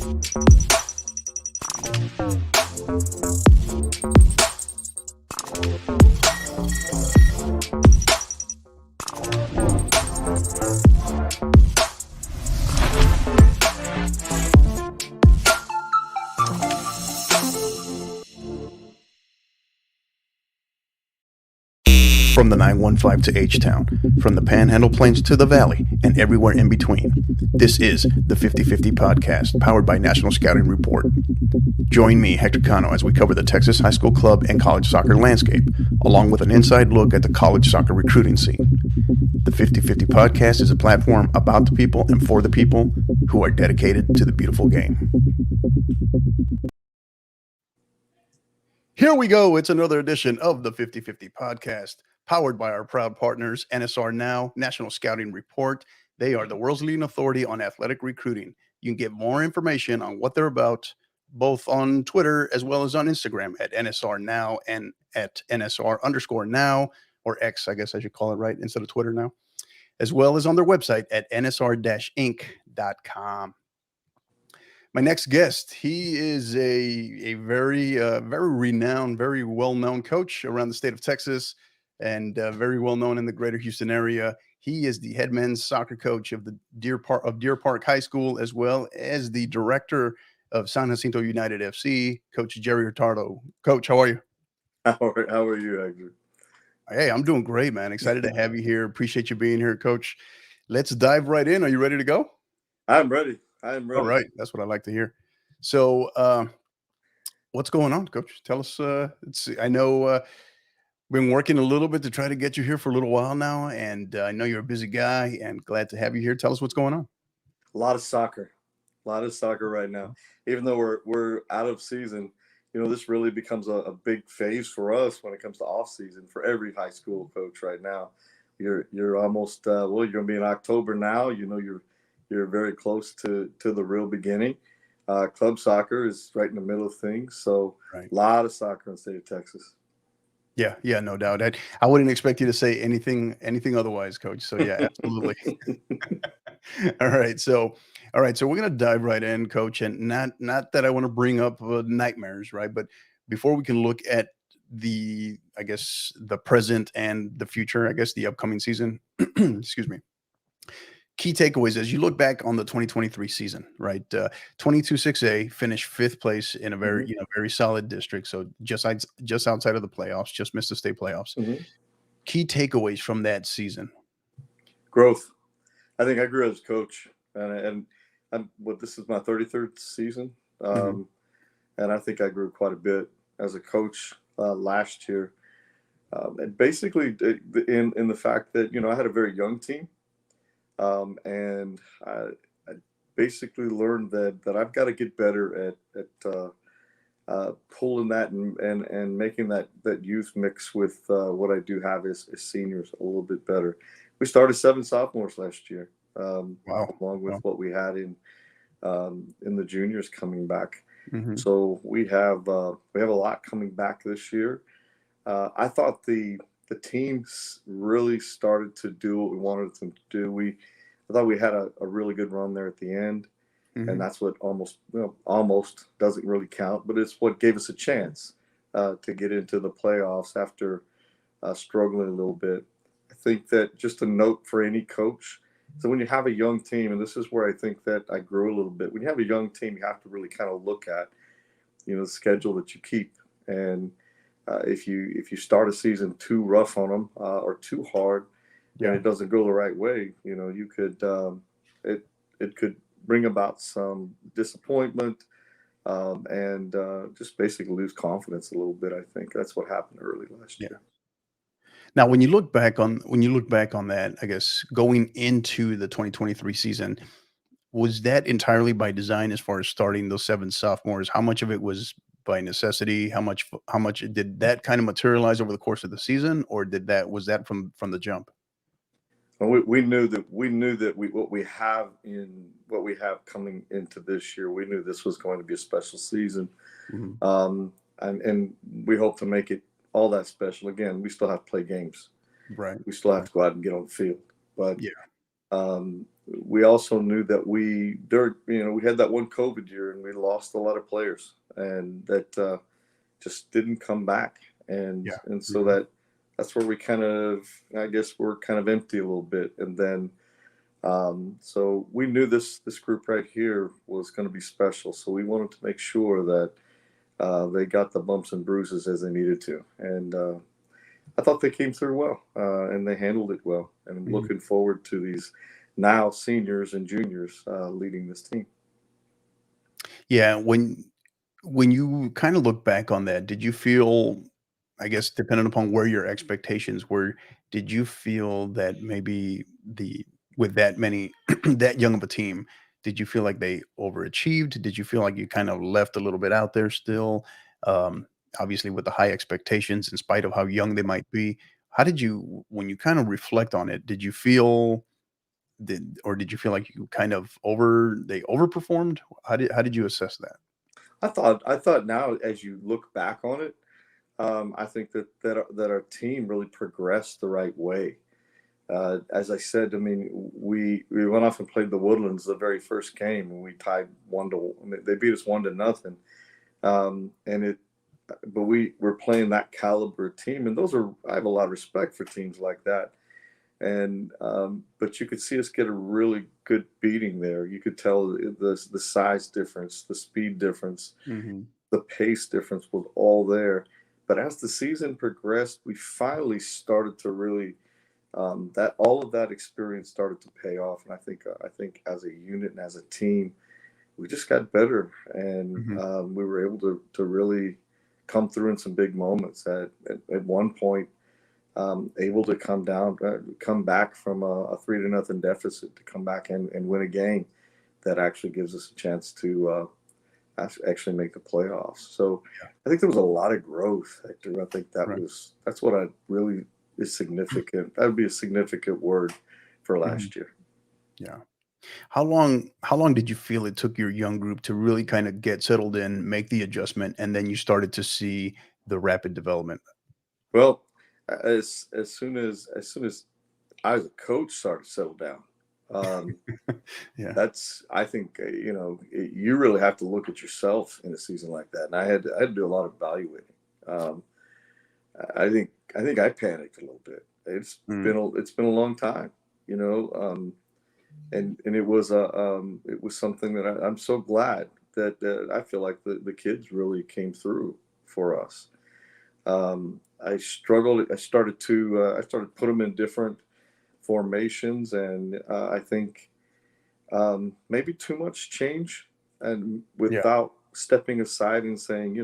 From the 915 to H-Town, from the Panhandle Plains to the Valley, and everywhere in between, this is the 50/50 Podcast, powered by National Scouting Report. Join me, Hector Cano, as we cover the Texas high school club and college soccer landscape, along with an inside look at the college soccer recruiting scene. The 50/50 Podcast is a platform about the people and for the people who are dedicated to the beautiful game. Here we go. It's another edition of the 50/50 Podcast, powered by our proud partners, NSR Now, National Scouting Report. They are the world's leading authority on athletic recruiting. You can get more information on what they're about, both on Twitter as well as on Instagram at NSR Now and at NSR_now, or X, I guess I should call it, right, instead of Twitter now, as well as on their website at nsr-inc.com. My next guest, he is a very renowned, very well-known coach around the state of Texas, and very well-known in the greater Houston area. He is the head men's soccer coach of the Deer Park High School, as well as the director of San Jacinto United FC, Coach Jerry Hurtado. Coach, how are you? How are you, Hector? Hey, I'm doing great, man. Excited to have you here. Appreciate you being here, Coach. Let's dive right in. Are you ready to go? I'm ready. All right. That's what I like to hear. So what's going on, Coach? Tell us. I know been working a little bit to try to get you here for a little while now, and I know you're a busy guy and glad to have you here. Tell us what's going on. A lot of soccer right now. Even though we're out of season, this really becomes a big phase for us when it comes to off season for every high school coach right now. You're almost you're going to be in October now. You're very close to the real beginning. Club soccer is right in the middle of things, so right. A lot of soccer in the state of Texas. Yeah, no doubt. I wouldn't expect you to say anything otherwise, Coach. So yeah, absolutely. All right, so we're gonna dive right in, Coach, and not that I want to bring up nightmares, right? But before we can look at the present and the future, I guess the upcoming season. Excuse me. Key takeaways as you look back on the 2023 season, right? 22-6A finished 5th place in a very, very solid district. So just outside of the playoffs, just missed the state playoffs. Key takeaways from that season. Growth. I think I grew as a coach, and this is my 33rd season, and I think I grew quite a bit as a coach last year, and basically in the fact that I had a very young team. And I basically learned that I've got to get better at pulling that and making that youth mix with what I do have as seniors a little bit better. We started 7 sophomores last year, along with what we had in the juniors coming back. So we have a lot coming back this year. I thought the teams really started to do what we wanted them to do. I thought we had a really good run there at the end, and that's what almost doesn't really count, but it's what gave us a chance to get into the playoffs after struggling a little bit. I think that just a note for any coach, so when you have a young team, and this is where I think that I grew a little bit, when you have a young team, you have to really kind of look at, the schedule that you keep. And if you start a season too rough on them or too hard, and it doesn't go the right way, you could it could bring about some disappointment and just basically lose confidence a little bit. I think that's what happened early last year. Now, when you look back on that, I guess going into the 2023 season, was that entirely by design as far as starting those 7 sophomores? How much of it was by necessity? How much did that kind of materialize over the course of the season, or was that from the jump? We knew that what we have coming into this year, we knew this was going to be a special season, and we hope to make it all that special. Again, we still have to play games, right? We still have to go out and get on the field, but we also knew that we had that one COVID year and we lost a lot of players, and that just didn't come back, and Yeah. so that's where we kind of, I guess, we're kind of empty a little bit, and then so we knew this group right here was going to be special, so we wanted to make sure that they got the bumps and bruises as they needed to, and I thought they came through well, and they handled it well, and I'm Mhm. looking forward to these now seniors and juniors leading this team. Yeah, when you kinda look back on that, did you feel, I guess, depending upon where your expectations were, did you feel that maybe the with that many that young of a team, did you feel like they overachieved? Did you feel like you kind of left a little bit out there still? Um, Obviously, with the high expectations in spite of how young they might be, how did you when you kind of reflect on it, did you feel did you feel like you kind of they overperformed? How did you assess that? I thought now, as you look back on it, I think that our team really progressed the right way. As I said, I mean, we went off and played the Woodlands the very first game, and we tied 1-1. I mean, they beat us 1-0, and it. But we were playing that caliber team, and those are, I have a lot of respect for teams like that. And but you could see us get a really good beating there. You could tell the size difference, the speed difference, Mhm. the pace difference was all there. But as the season progressed, we finally started to really, that all of that experience started to pay off. And I think as a unit and as a team, we just got better, and Mhm. we were able to really come through in some big moments. At one point, able to come back from a 3-0 deficit to come back and win a game that actually gives us a chance to actually make the playoffs. So I think there was a lot of growth, Hector. I think Right. that's what I really is significant. That would be a significant word for Mhm. last year. Yeah. How long did you feel it took your young group to really kinda get settled in, make the adjustment, and then you started to see the rapid development? Well, as soon as I as a coach started to settle down. Um, Yeah. that's I think you really have to look at yourself in a season like that, and I had to do a lot of evaluating. Um, I think I panicked a little bit. Mm. It's been a long time, you know, and it was something that I'm so glad that I feel like the kids really came through for us. I struggled. I started put them in different formations, and I think maybe too much change, and Yeah. without stepping aside and saying,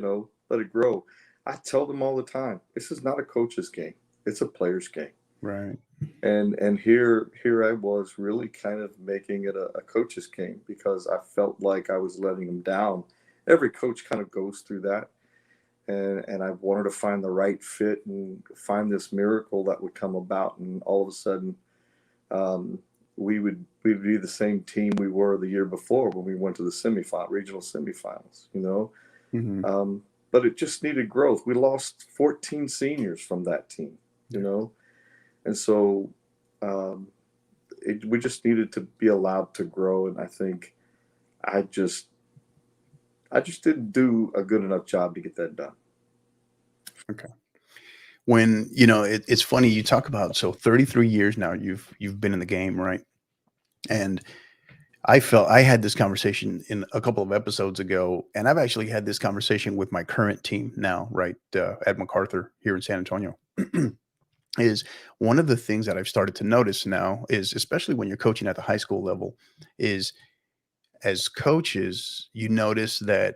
let it grow. I tell them all the time, this is not a coach's game; it's a player's game. Right. And here I was really kind of making it a coach's game because I felt like I was letting them down. Every coach kind of goes through that, and I wanted to find the right fit and find this miracle that would come about, and all of a sudden, um, we'd be the same team we were the year before when we went to the regional semifinals. Mhm. But it just needed growth. We lost 14 seniors from that team. You Yeah. know, and so um, we just needed to be allowed to grow. And I think I just I just didn't do a good enough job to get that done. Okay. When it's funny you talk about, so 33 years now you've been in the game, right? And I had this conversation in a couple of episodes ago, and I've actually had this conversation with my current team now, right, at MacArthur here in San Antonio. Is one of the things that I've started to notice now is, especially when you're coaching at the high school level, is as coaches, you notice that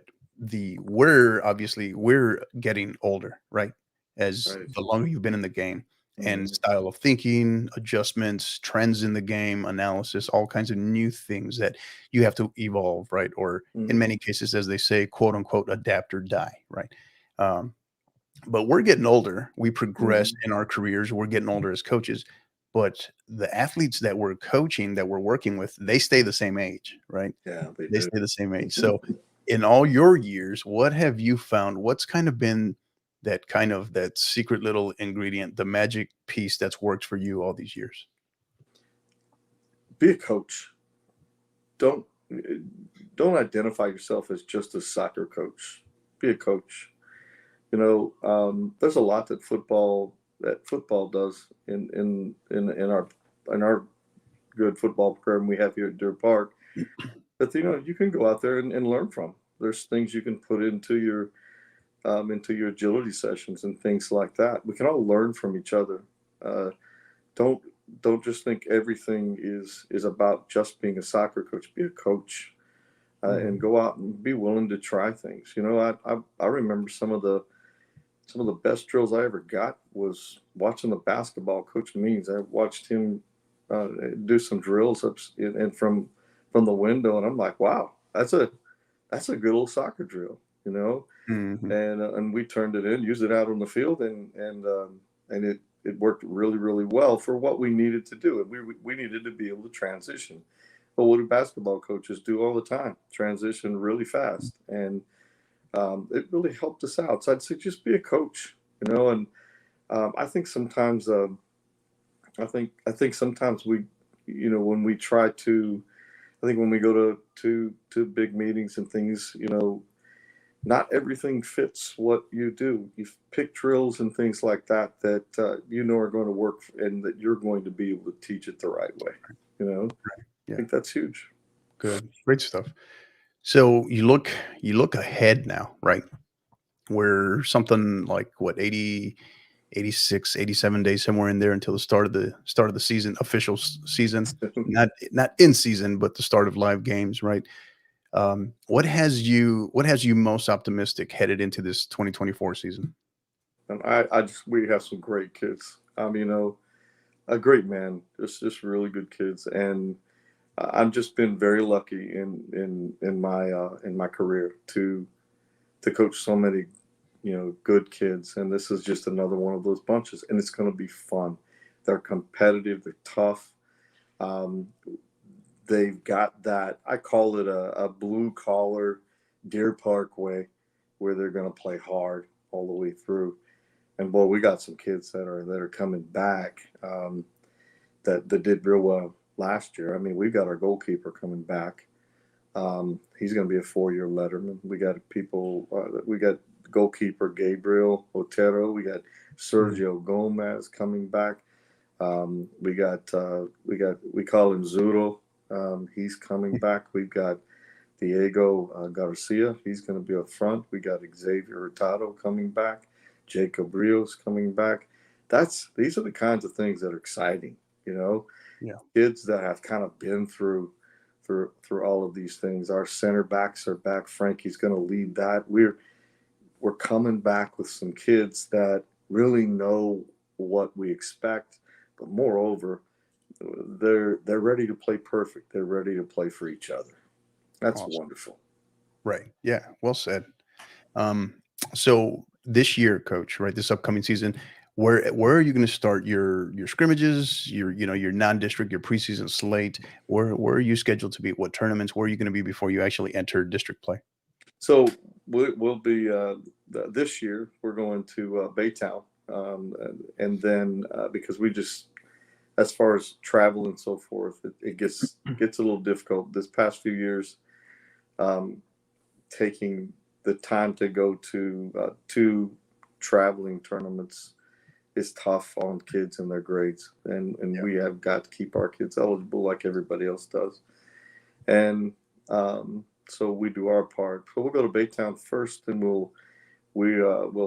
we're getting older, right? As Right. the longer you've been in the game, and Mhm. style of thinking, adjustments, trends in the game, analysis, all kinds of new things that you have to evolve, right? Or in Mhm. many cases, as they say, quote unquote, adapt or die, right? Um, but we're getting older. We progress Mhm. in our careers. We're getting older as coaches. But the athletes that we're coaching, that we're working with, they stay the same age, right? Yeah, they They do. stay the same age. So, in all your years, what have you found? What's kind of been that secret little ingredient, the magic piece that's worked for you all these years? Be a coach. don't don't identify yourself as just a soccer coach. Be a coach. There's a lot that football does in our good football program we have here at Deer Park. But you can go out there and learn from. There's things you can put into your agility sessions and things like that. We can all learn from each other. Don't just think everything is about just being a soccer coach. Be a coach, and go out and be willing to try things. I remember some of the best drills I ever got was watching the basketball coach Means. I watched him do some drills and from the window, and I'm like, wow, that's a good old soccer drill, and we turned it in, used it out on the field, and it worked really, really well for what we needed to do. And we needed to be able to transition. But what do basketball coaches do all the time? Transition really fast. And it really helped us out. So I'd say just be a coach, and I think sometimes I think sometimes we, when we try to, I think when we go to big meetings and things, not everything fits what you do. You pick drills and things like that are going to work and that you're going to be able to teach it the right way. Right. I think that's huge. Good. Great stuff. So you look ahead now, right? We're something like what, 80, 86, 87 days, somewhere in there until the start of the season, official season, not in season, but the start of live games, right? What has you most optimistic headed into this 2024 season? And we have some great kids. A great man, just really good kids. And I've just been very lucky in my career to coach so many, good kids. And this is just another one of those bunches. And it's going to be fun. They're competitive. They're tough. They've got that, I call it a blue collar Deer Park way, where they're going to play hard all the way through. And boy, we got some kids that are coming back that did real well last year. I mean, we've got our goalkeeper coming back. He's going to be a 4-year letterman. We got we got goalkeeper Gabriel Otero. We got Sergio Gomez coming back. We call him Zuro. He's coming back. We've got Diego Garcia. He's going to be up front. We got Xavier Hurtado coming back. Jacob Rios coming back. These are the kinds of things that are exciting, Yeah. Kids that have kind of been through all of these things. Our center backs are back. Frankie's going to lead that. We're coming back with some kids that really know what we expect, but moreover, they're ready to play perfect. They're ready to play for each other. That's Awesome. wonderful. Right. Yeah. Well said. So this year, coach, right, this upcoming season, where are you going to start your scrimmages, your non-district, your preseason slate? Where are you scheduled to be? What tournaments? Where are you going to be before you actually enter district play? So we'll be this year. We're going to Baytown, and then because we just, as far as travel and so forth, it gets a little difficult. This past few years, taking the time to go to 2 traveling tournaments is tough on kids and their grades, and Yeah. we have got to keep our kids eligible like everybody else does. And so we do our part. So we'll go to Baytown first, and we'll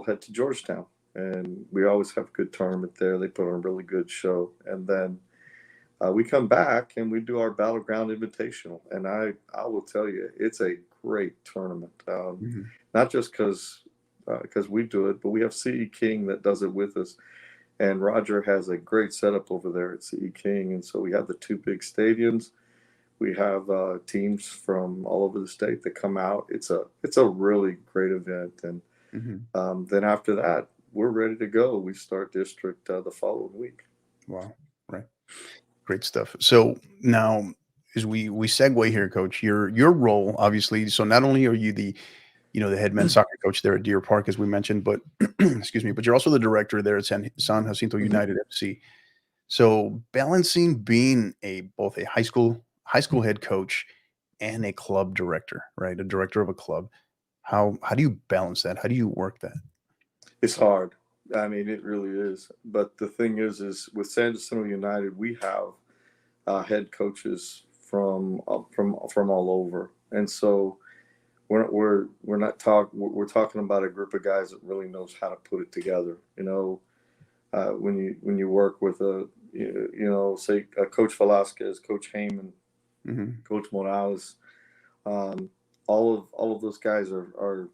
head to Georgetown, and we always have a good tournament there. They put on a really good show, and then we come back and we do our Battleground Invitational, and I will tell you, it's a great tournament. Not just because we do it, but we have CE King that does it with us, and Roger has a great setup over there at CE King, and so we have the 2 big stadiums. We have teams from all over the state that come out. It's a really great event, and then after that, we're ready to go. We start district the following week. Wow. Right. Great stuff. So now, as we segue here, coach, your role, obviously, so not only are you the head men's soccer coach there at Deer Park, as we mentioned, but excuse me, but you're also the director there at San Jacinto United FC. So balancing being both a high school head coach and a club director, right? A director of a club. How do you balance that? How do you work that? It's hard. I mean, it really is. But the thing is with San Jacinto United, we have head coaches from all over, and so we're not we're talking about a group of guys that really knows how to put it together. When you work with say Coach Velasquez, Coach Heyman, Hmm. Coach Morales, um, all of those guys are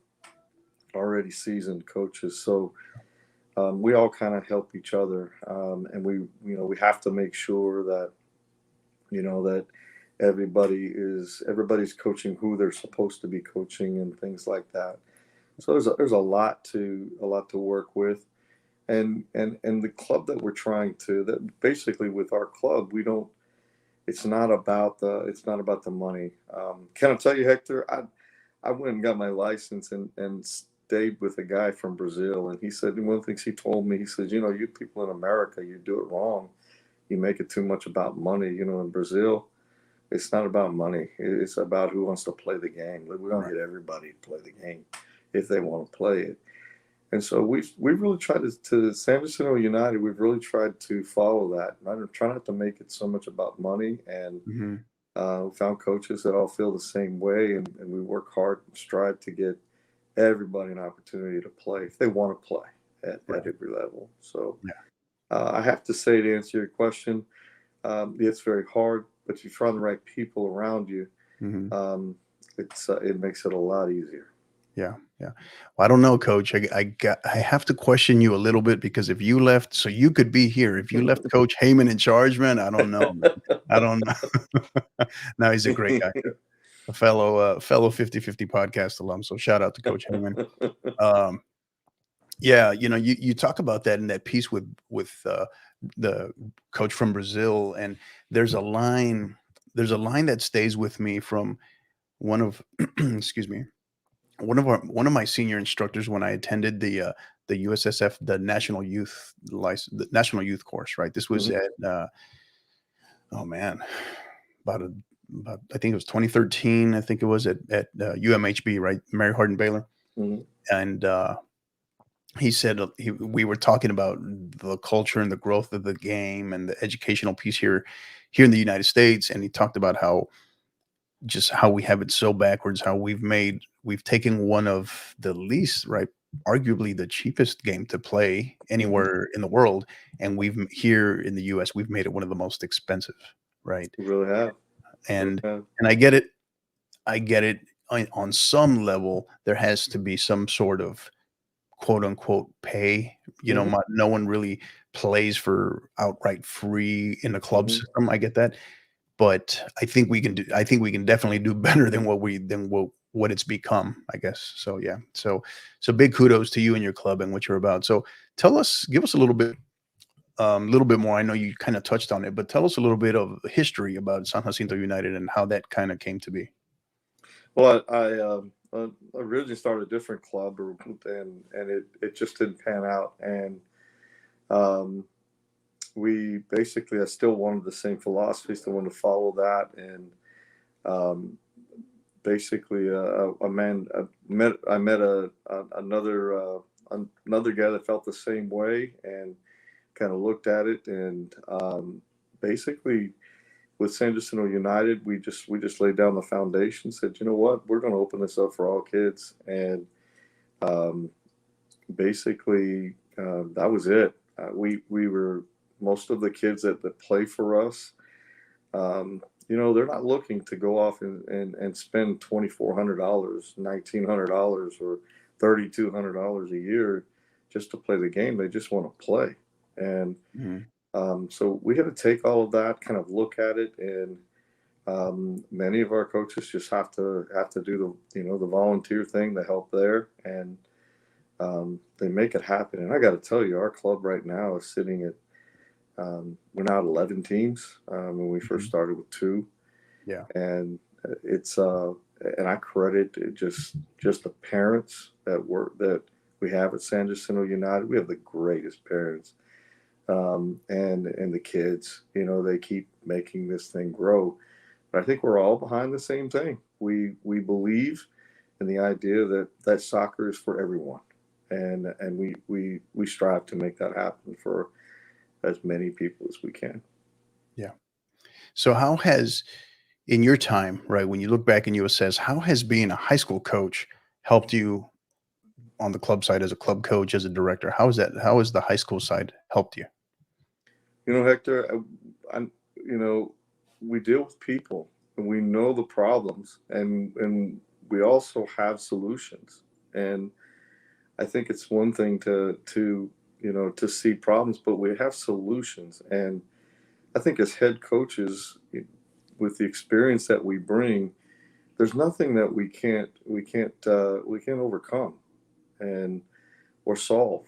already seasoned coaches. So we all kind of help each other, and we have to make sure that that everybody's coaching who they're supposed to be coaching and things like that. So there's a lot to work with, and the club that we're trying to that basically with our club we don't. It's not about the money. Can I tell you, Hector? I went and got my license and stayed with a guy from Brazil, and he said one of the things he told me. He said, you people in America, you do it wrong. You make it too much about money. In Brazil, it's not about money. It's about who wants to play the game. We're gonna Right. get everybody to play the game if they want to play it. And so we've really tried to San Jacinto United. We've really tried to follow that. I try not to make it so much about money, and Hmm. found coaches that all feel the same way, and we work hard and strive to get everybody an opportunity to play if they want to play at Right. every level. So Yeah. I have to say, to answer your question, it's very hard, but if you find the right people around you, Hmm. it makes it a lot easier. Yeah, yeah. Well, I don't know, coach. I have to question you a little bit because if you left so you could be here, if you left Coach Heyman in charge, man, I don't know, man. I don't know. No, he's a great guy. A fellow 50/50 podcast alum, so shout out to Coach Heyman. Um, yeah, you talk about that in that piece with the coach from Brazil, and there's a line there's a line that stays with me from one of excuse me, one of my senior instructors when I attended the USSF, the National Youth course, right? This was Mhm, at oh man, about I think it was 2013. I think it was at UMHB, right? Mary Hardin Baylor, mhm, and he said we were talking about the culture and the growth of the game and the educational piece here in the United States, and he talked about how we have it so backwards, how we've taken one of the least, right, arguably the cheapest game to play mhm. anywhere in the world, and here in the US, we've made it one of the most expensive, right? You really have. Really And have. and I get it on some level, there has to be some sort of quote unquote pay. Mhm, No one really plays for outright free in the club mhm. system. I get that. But I think we can definitely do better than what it's become, I guess. So yeah. So big kudos to you and your club and what you're about. So give us a little bit more. I know you kind of touched on it, but tell us a little bit of history about San Jacinto United and how that kind of came to be. Well, I originally started a different club, and it just didn't pan out. And um, I still wanted the same philosophy, still wanted to follow that. And um, basically, a man I met another guy that felt the same way, and kind of looked at it, and basically with San Jacinto United, we just laid down the foundation. Said, you know what, we're going to open this up for all kids, and um, basically that was it. We were most of the kids that play for us. Um, they're not looking to go off and spend $2,400, $1,900, or $3,200 a year just to play the game. They just want to play, and Mhm. so we had to take all of that, kind of look at it, and many of our coaches just have to do the volunteer thing, the help there, and they make it happen. And I got to tell you, our club right now is sitting at we're now at 11 teams. When we first Mhm. started with two, Yeah. and it's and I credit it just the parents that we have at San Jacinto United. We have the greatest parents, and the kids. They keep making this thing grow. But I think we're all behind the same thing. We believe in the idea that soccer is for everyone, and we strive to make that happen for as many people as we can. Yeah. So how has in your time, right, when you look back and you assess, how has being a high school coach helped you on the club side as a club coach, as a director? How has the high school side helped you? Hector, we deal with people and we know the problems, and we also have solutions. And I think it's one thing to see problems, but we have solutions. And I think as head coaches, with the experience that we bring, there's nothing that we can't overcome and or solve.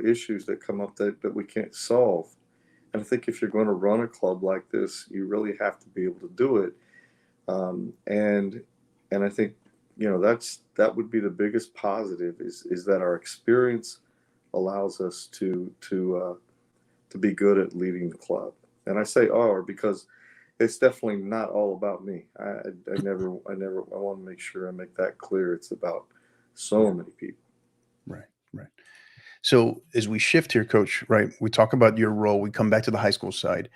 Issues that come up that we can't solve. And I think if you're going to run a club like this, you really have to be able to do it. And I think that would be the biggest positive is that our experience allows us to be good at leading the club. And I say "our" because it's definitely not all about me. I want to make sure I make that clear. It's about so many people. Right, right. So as we shift here, coach, right, we talk about your role, we come back to the high school side.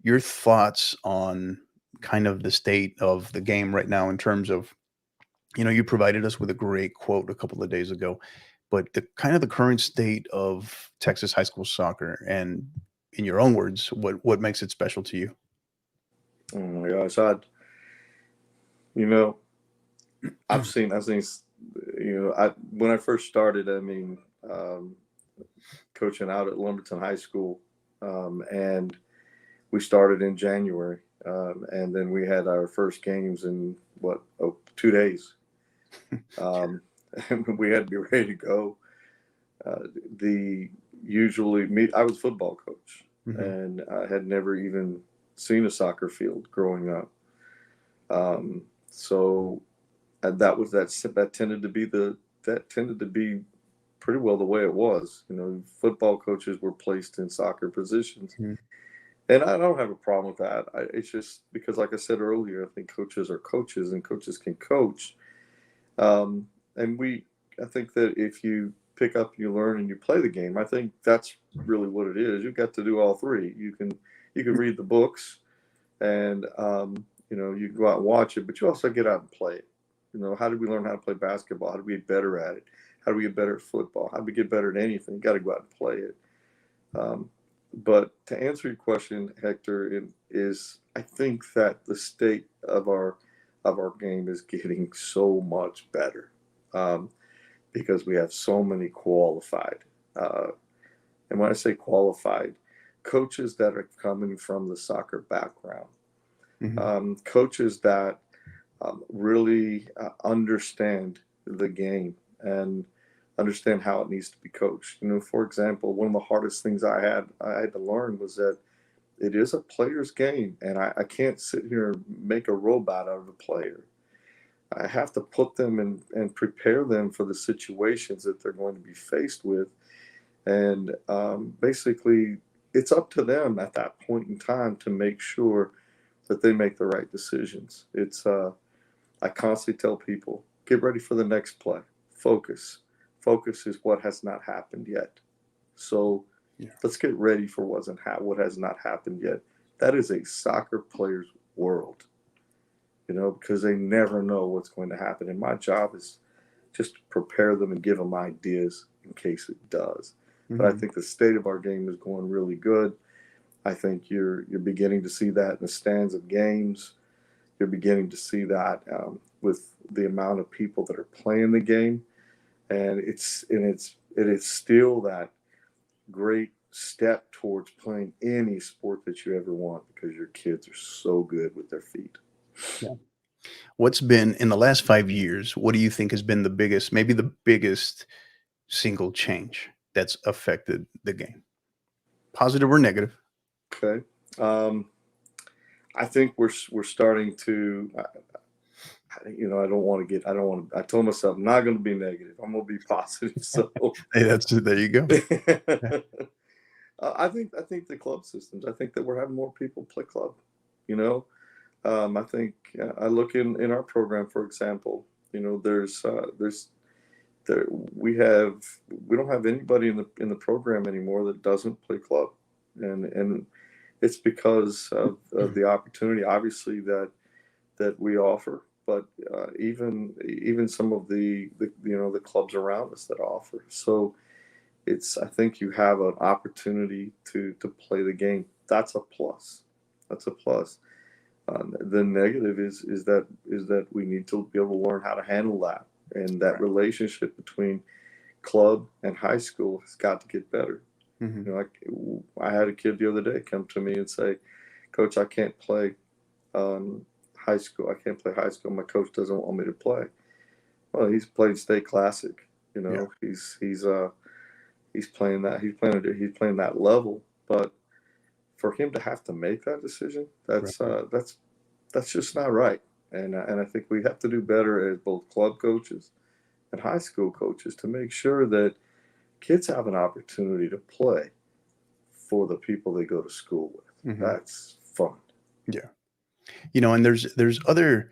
Your thoughts on kind of the state of the game right now in terms of, you provided us with a great quote a couple of days ago, but the kind of the current state of Texas high school soccer and in your own words, what makes it special to you? Oh my gosh, you know, I've seen, when I first started, um, coaching out at Lumberton High School, and we started in January, and then we had our first games in 2 days, um, and we had to be ready to go. The usually me, I was a football coach, Mhm. and I had never even seen a soccer field growing up. So and that tended to be pretty well the way it was. Football coaches were placed in soccer positions, Mhm. and I don't have a problem with that. It's just because, like I said earlier, I think coaches are coaches, and coaches can coach. And I think that if you pick up, you learn, and you play the game, I think that's really what it is. You've got to do all three. You can read the books, and you can go out and watch it, but you also get out and play it. How did we learn how to play basketball? How do we get better at it? How do we get better at football? How do we get better at anything? You got to go out and play it. Um, but to answer your question, Hector, I think that the state of our game is getting so much better, um, because we have so many qualified. Uh, and when I say qualified, coaches that are coming from the soccer background, Mhm. coaches that really understand the game and understand how it needs to be coached. For example, one of the hardest things I had to learn was that it is a player's game, and I can't sit here and make a robot out of a player. I have to put them in and prepare them for the situations that they're going to be faced with, and basically, it's up to them at that point in time to make sure that they make the right decisions. I constantly tell people, get ready for the next play. Focus. Focus is what has not happened yet. So Yeah. let's get ready for what has not happened yet. That is a soccer player's world, because they never know what's going to happen. And my job is just to prepare them and give them ideas in case it does. But I Mhm. think the state of our game is going really good. I think you're beginning to see that in the stands of games. You're beginning to see that with the amount of people that are playing the game, and it is still that great step towards playing any sport that you ever want because your kids are so good with their feet. Yeah. What's been in the last 5 years, what do you think has been the biggest, maybe the biggest single change that's affected the game? Positive or negative? Okay, I think we're starting to. I don't want to get. I don't want to. I told myself I'm not going to be negative. I'm going to be positive. So Hey, there you go. Yeah. I think the club systems. I think that we're having more people play club. You know, I think I look in our program, for example. There we don't have anybody in the program anymore that doesn't play club, and it's because of the opportunity, obviously, that we offer, but even some of the clubs around us that offer. So I think you have an opportunity to play the game. That's a plus. That's a plus. The negative is that we need to be able to learn how to handle that, and that relationship between club and high school has got to get better. Mhm. I had a kid the other day come to me and say, "Coach, I can't play high school. I can't play high school. My coach doesn't want me to play." Well, he's played state classic. Yeah. He's playing that. He's playing that level, but for him to have to make that decision, Right. that's just not right. And I think we have to do better as both club coaches and high school coaches to make sure that kids have an opportunity to play for the people they go to school with. Mhm. That's fun. Yeah. And there's other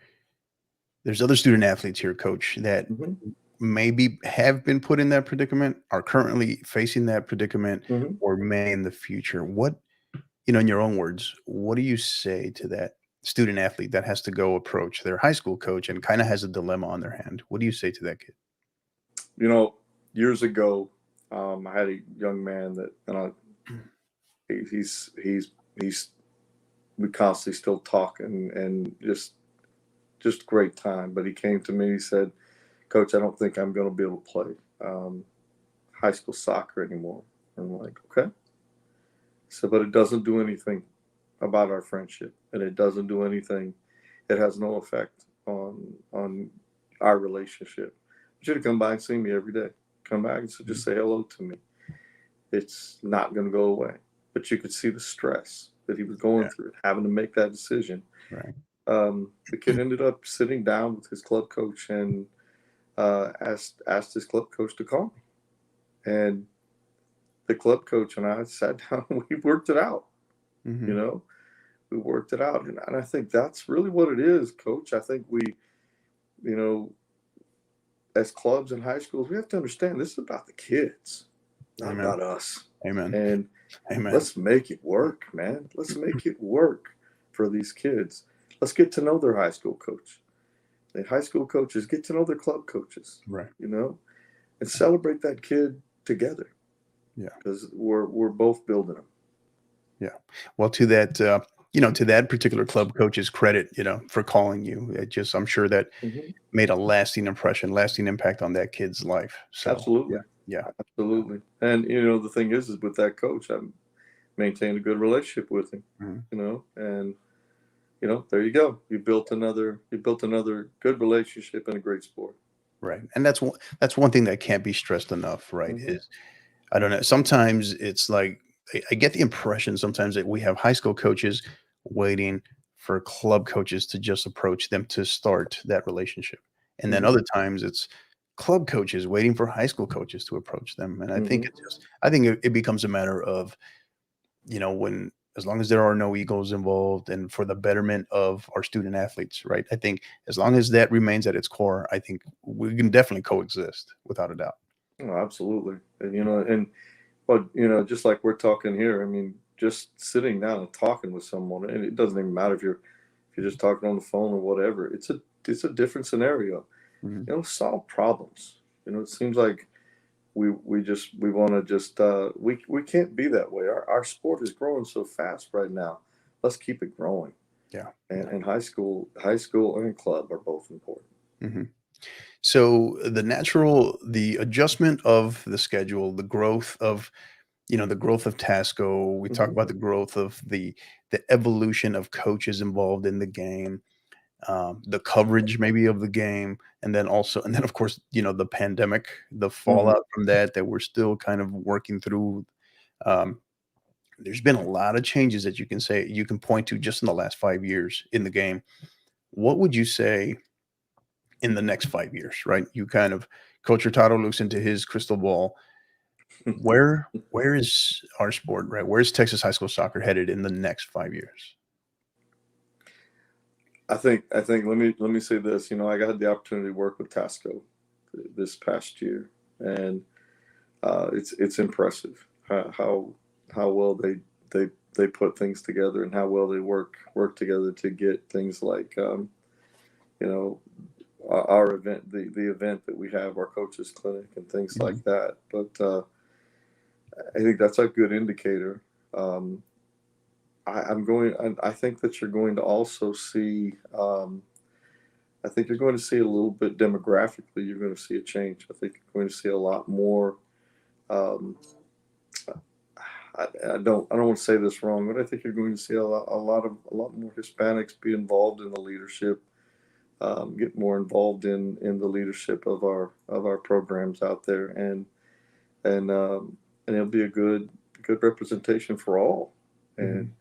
student athletes here, coach, that Hmm. maybe have been put in that predicament, are currently facing that predicament, Hmm. or may in the future. In your own words, what do you say to that student athlete that has to go approach their high school coach and kind of has a dilemma on their hand? What do you say to that kid? You know, years ago, I had a young man that, he's we constantly still talking, and just great time. But he came to me. He said, "Coach, I don't think I'm going to be able to play high school soccer anymore." I'm like, "Okay." So, but it doesn't do anything about our friendship, and it doesn't do anything. It has no effect on our relationship. You should have come by and see me every day. Come back and just say hello to me. It's not going to go away. But you could see the stress that he was going Yeah. through, having to make that decision. Right. The kid ended up sitting down with his club coach and asked his club coach to call me. And the club coach and I sat down and we worked it out. You Hmm. know, we worked it out, and I think that's really what it is, coach. I think you know, as clubs and high schools, we have to understand this is about the kids, not Amen. about us. Amen. And Amen. let's make it work, man. Let's make it work for these kids. Let's get to know their high school coach. The high school coaches get to know their club coaches, Right. and celebrate that kid together Yeah. because we're both building them. Yeah. Well, to that particular club coach's credit, for calling you, I'm sure that Hmm. made a lasting impression, lasting impact on that kid's life. So, yeah. Absolutely, Yeah. absolutely. And the thing is with that coach, I maintained a good relationship with him. Mhm. And there you go. You built another good relationship and a great sport. Right. And that's one thing that can't be stressed enough, right? Hmm. Is I don't know. Sometimes it's like I get the impression sometimes that we have high school coaches waiting for club coaches to just approach them to start that relationship. And then Hmm. other times it's club coaches waiting for high school coaches to approach them. And Hmm. I think it becomes a matter of, when as long as there are no egos involved and for the betterment of our student athletes, right? I think as long as that remains at its core, I think we can definitely coexist without a doubt. Oh, absolutely. But just like we're talking here, I mean, just sitting down and talking with someone, and it doesn't even matter if you're just talking on the phone or whatever. It's a different scenario. Mhm. Solve problems. It seems like we want to just we can't be that way. Our sport is growing so fast right now. Let's keep it growing. Yeah. And high school and club are both important. Mhm. So the adjustment of the schedule, the growth of Tasco. We talk Hmm. about the growth of the evolution of coaches involved in the game, the coverage maybe of the game, and then of course the pandemic, the Hmm. fallout from that we're still kind of working through. Um, there's been a lot of changes that you can point to just in the last 5 years in the game. What would you say in the next 5 years? Right, you kind of Coach Hurtado looks into his crystal ball. Where is our sport, right? Where's Texas high school soccer headed in the next 5 years? I think let me say this. You know, I got the opportunity to work with Tasco this past year, and it's impressive how well they put things together and how well they work together to get things like you know our event, the event that we have, our coaches clinic and things Mhm. like that. But I think that's a good indicator. Um, I think that you're going to also see. I think you're going to see a little bit demographically. You're going to see a change. I think you're going to see a lot more. Um, I don't want to say this wrong, but I think you're going to see a lot more Hispanics be involved in the leadership, get more involved in the leadership of our programs out there, and it'll be a good representation for all, and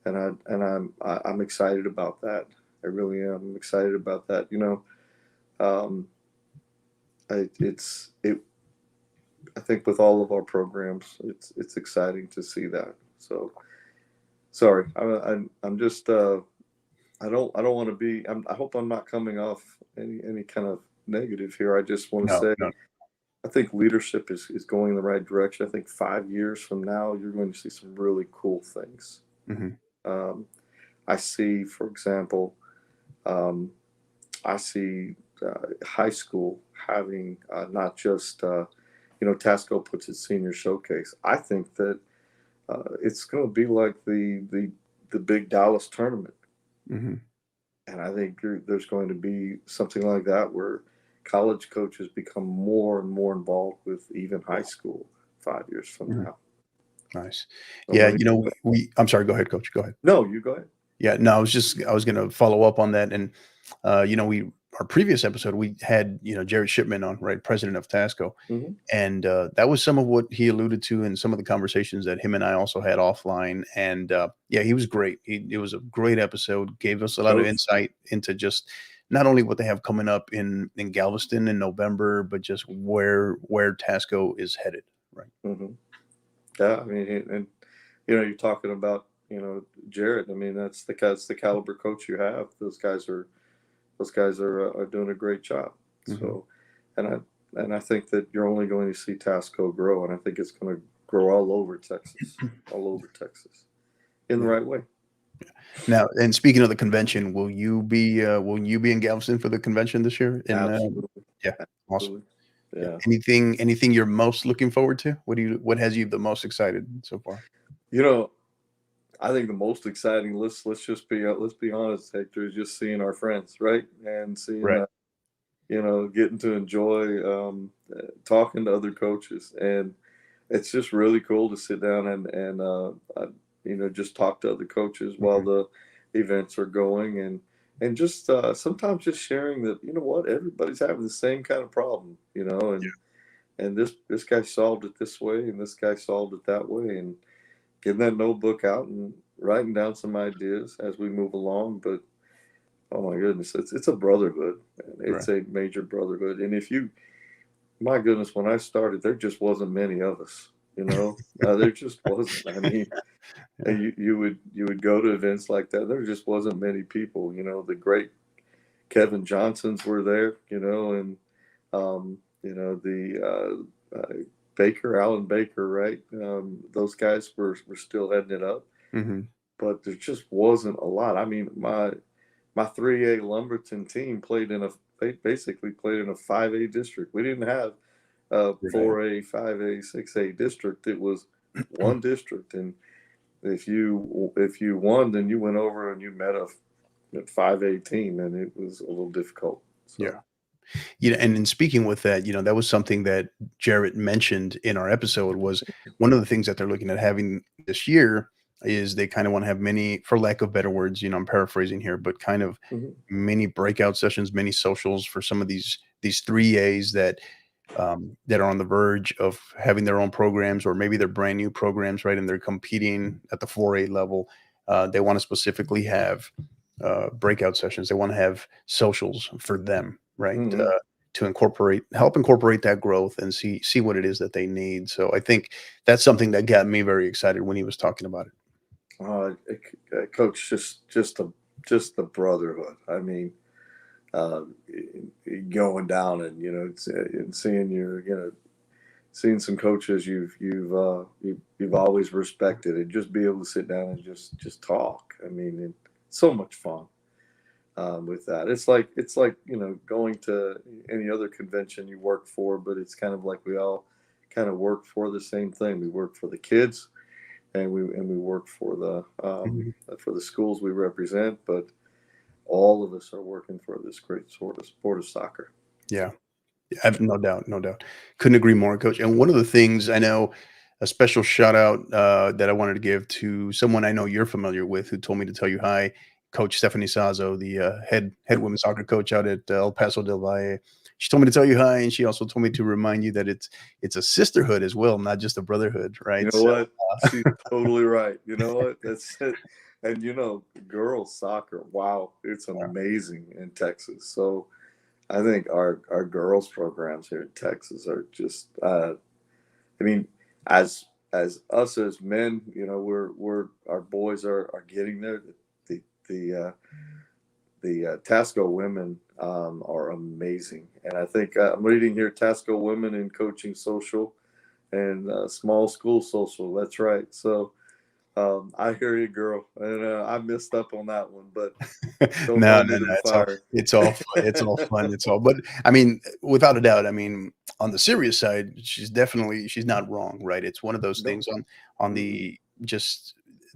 Mhm. I'm excited about that. I really am. I'm excited about that. You know, um, it. I think with all of our programs, it's exciting to see that. So sorry, I'm just I don't want to be. I hope I'm not coming off any kind of negative here. I just want to No, say no. I think leadership is going in the right direction. I think 5 years from now, you're going to see some really cool things. Mhm. Um, I see, for example, um, I see high school having not just Tasco puts its senior showcase. I think that it's going to be like the big Dallas tournament, Mhm. and I think there's going to be something like that where college coaches become more and more involved with even high school 5 years from Mhm. now. Nice. So Yeah, let me I'm sorry, go ahead, coach, go ahead. no, you go ahead. Yeah, no, I was gonna follow up on that, and, we our previous episode, we had, Jared Shipman on, right, president of Tasco, Hmm. and, that was some of what he alluded to in some of the conversations that him and I also had offline, and, yeah, he was great. It was a great episode, gave us a lot of Those. insight into just not only what they have coming up in Galveston in November, but just where Tasco is headed, right? Hmm. Yeah, I mean, and you're talking about Jared. I mean, that's the caliber coach you have. Those guys are doing a great job. Mhm. So, and I think that you're only going to see Tasco grow, and I think it's going to grow all over Texas, in the Yeah. right way. Now, and speaking of the convention, will you be in Galveston for the convention this year? Absolutely, Yeah, awesome. absolutely, Yeah. yeah. Anything you're most looking forward to? What has you the most excited so far? You know, I think the most exciting. Let's be honest, Hector, is just seeing our friends, right, and seeing Right. getting to enjoy talking to other coaches, and it's just really cool to sit down and just talk to other coaches while Mhm. the events are going, and just sometimes just sharing that what everybody's having the same kind of problem, and this guy solved it this way and this guy solved it that way, and getting that notebook out and writing down some ideas as we move along. But oh my goodness, it's a brotherhood. Right. It's a major brotherhood. And if you, my goodness, when I started, there just wasn't many of us. There just wasn't. I mean, Yeah. you would go to events like that. There just wasn't many people. The great Kevin Johnsons were there. And the Baker, Alan Baker, right? Those guys were still heading it up, Mhm. but there just wasn't a lot. I mean, my 3A Lumberton team they basically played in a 5A district. We didn't have a Right. 4A, 5A, 6A district. It was one district, and if you won, then you went over and you met a 5A team, and it was a little difficult. Yeah. So. And in speaking with that, that was something that Jarrett mentioned in our episode was one of the things that they're looking at having this year is they kind of want to have many, for lack of better words, I'm paraphrasing here, but kind of Mhm. many breakout sessions, many socials for some of these 3As that are on the verge of having their own programs, or maybe they're brand new programs, right? And they're competing at the 4A level. They want to specifically have breakout sessions. They want to have socials for them, right? Mhm. To help incorporate that growth and see what it is that they need. So I think that's something that got me very excited when he was talking about it. Coach, just just the brotherhood. I mean, uh, going down and and seeing seeing some coaches you've always respected, and just be able to sit down and just talk. I mean, it's so much fun with that. It's like going to any other convention you work for, but it's kind of like we all kind of work for the same thing. We work for the kids, and we work Mhm. for the schools we represent, but all of us are working for this great sort of sport of soccer. Yeah. I've no doubt, no doubt. Couldn't agree more, coach. And one of the things I know, a special shout out that I wanted to give to someone I know you're familiar with, who told me to tell you hi, Coach Stephanie Sazo, the head women's soccer coach out at El Paso del Valle. She told me to tell you hi, and she also told me to remind you that it's a sisterhood as well, not just a brotherhood, You right? know So, what? She's totally right. You know what? That's it. And girls soccer, wow, it's amazing in Texas. So I think our girls programs here in Texas are just I mean, as us as men, we're our boys are getting there. The the uh, the Tasco women are amazing, and I think I'm reading here Tasco women in coaching social and small school social. That's right. So I hear you, girl, and I missed up on that one, but don't no, hold no, me to no. the fire. It's all fun. It's all fun. It's all. But I mean, without a doubt, I mean, on the serious side, she's not wrong, right? It's one of those No. things on Mm-mm. the just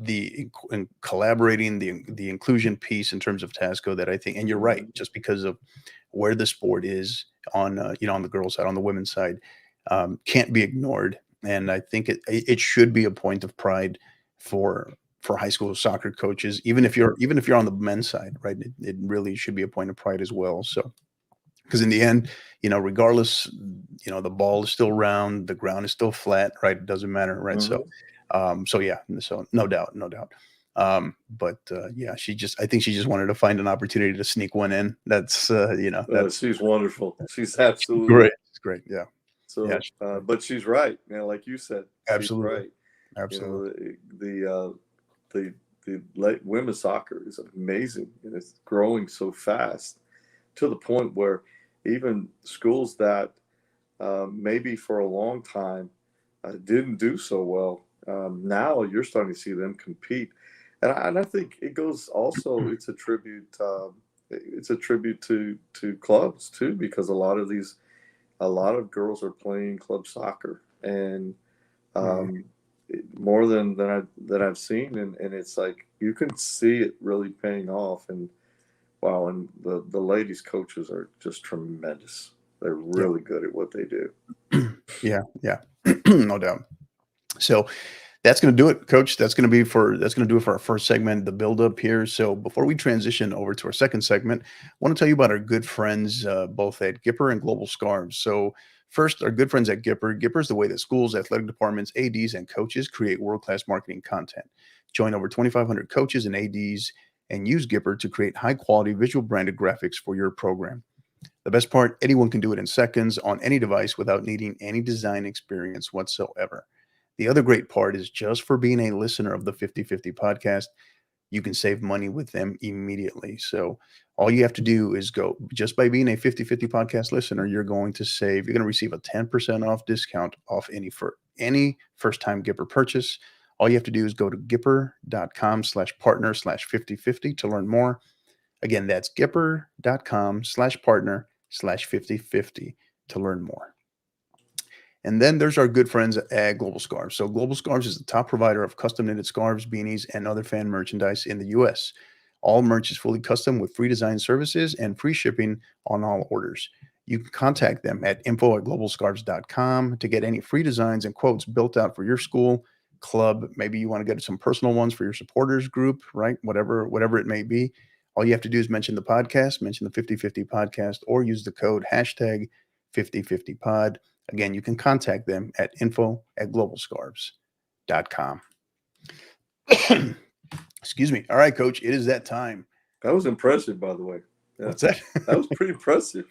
in collaborating the inclusion piece in terms of Tasco that I think, and you're right, Mhm. just because of where the sport is on on the girls' side, on the women's side, can't be ignored. And I think it should be a point of pride for high school soccer coaches, even if you're on the men's side, right? It really should be a point of pride as well. So, because in the end, regardless, the ball is still round, the ground is still flat, right? It doesn't matter, right? So, Mhm. so yeah, so no doubt, no doubt. But yeah, I think she just wanted to find an opportunity to sneak one in. That's that's She's wonderful. She's absolutely great. It's great. Yeah, yeah, so. But she's right. Like you said, she's absolutely, right. You absolutely. know, the women's soccer is amazing, and it's growing so fast to the point where even schools that maybe for a long time didn't do so well, now you're starting to see them compete, and I think it goes also. It's a tribute to clubs too, because a lot of girls are playing club soccer, and Mhm. um, more than I've seen, and it's like you can see it really paying off. And wow, and the ladies coaches are just tremendous. They're Yeah, really good at what they do. yeah, yeah, no doubt. So that's going to do it, Coach. That's going to do it for our first segment, the build up here. So before we transition over to our second segment, I want to tell you about our good friends, both at Gipper and Global Scarves. So first, our good friends at Gipper. Gipper is the way that schools, athletic departments, ads, and coaches create world class marketing content. Join over 2,500 coaches and ads and use Gipper to create high quality visual branded graphics for your program. The best part, anyone can do it in seconds on any device without needing any design experience whatsoever. The other great part is just for being a listener of the 50/50 podcast, you can save money with them immediately. So all you have to do is go just by being a 50/50 podcast listener, you're going to receive a 10% off discount off any first time Gipper purchase. All you have to do is go to gipper.com/partner/5050 to learn more. Again, that's gipper.com/partner/5050 to learn more. And then there's our good friends at Global Scarves. So Global Scarves is the top provider of custom knitted scarves, beanies, and other fan merchandise in the US. All merch is fully custom with free design services and free shipping on all orders. You can contact them at info@globalscarves.com to get any free designs and quotes built out for your school, club. Maybe you want to get some personal ones for your supporters group, right? Whatever it may be. All you have to do is mention the podcast, mention the 50/50 podcast, or use the code hashtag 50/50pod. Again, you can contact them at info@globalscarves.com. Excuse me. All right, coach, it is that time. That was impressive, by the way. Yeah, What's that? that was pretty impressive.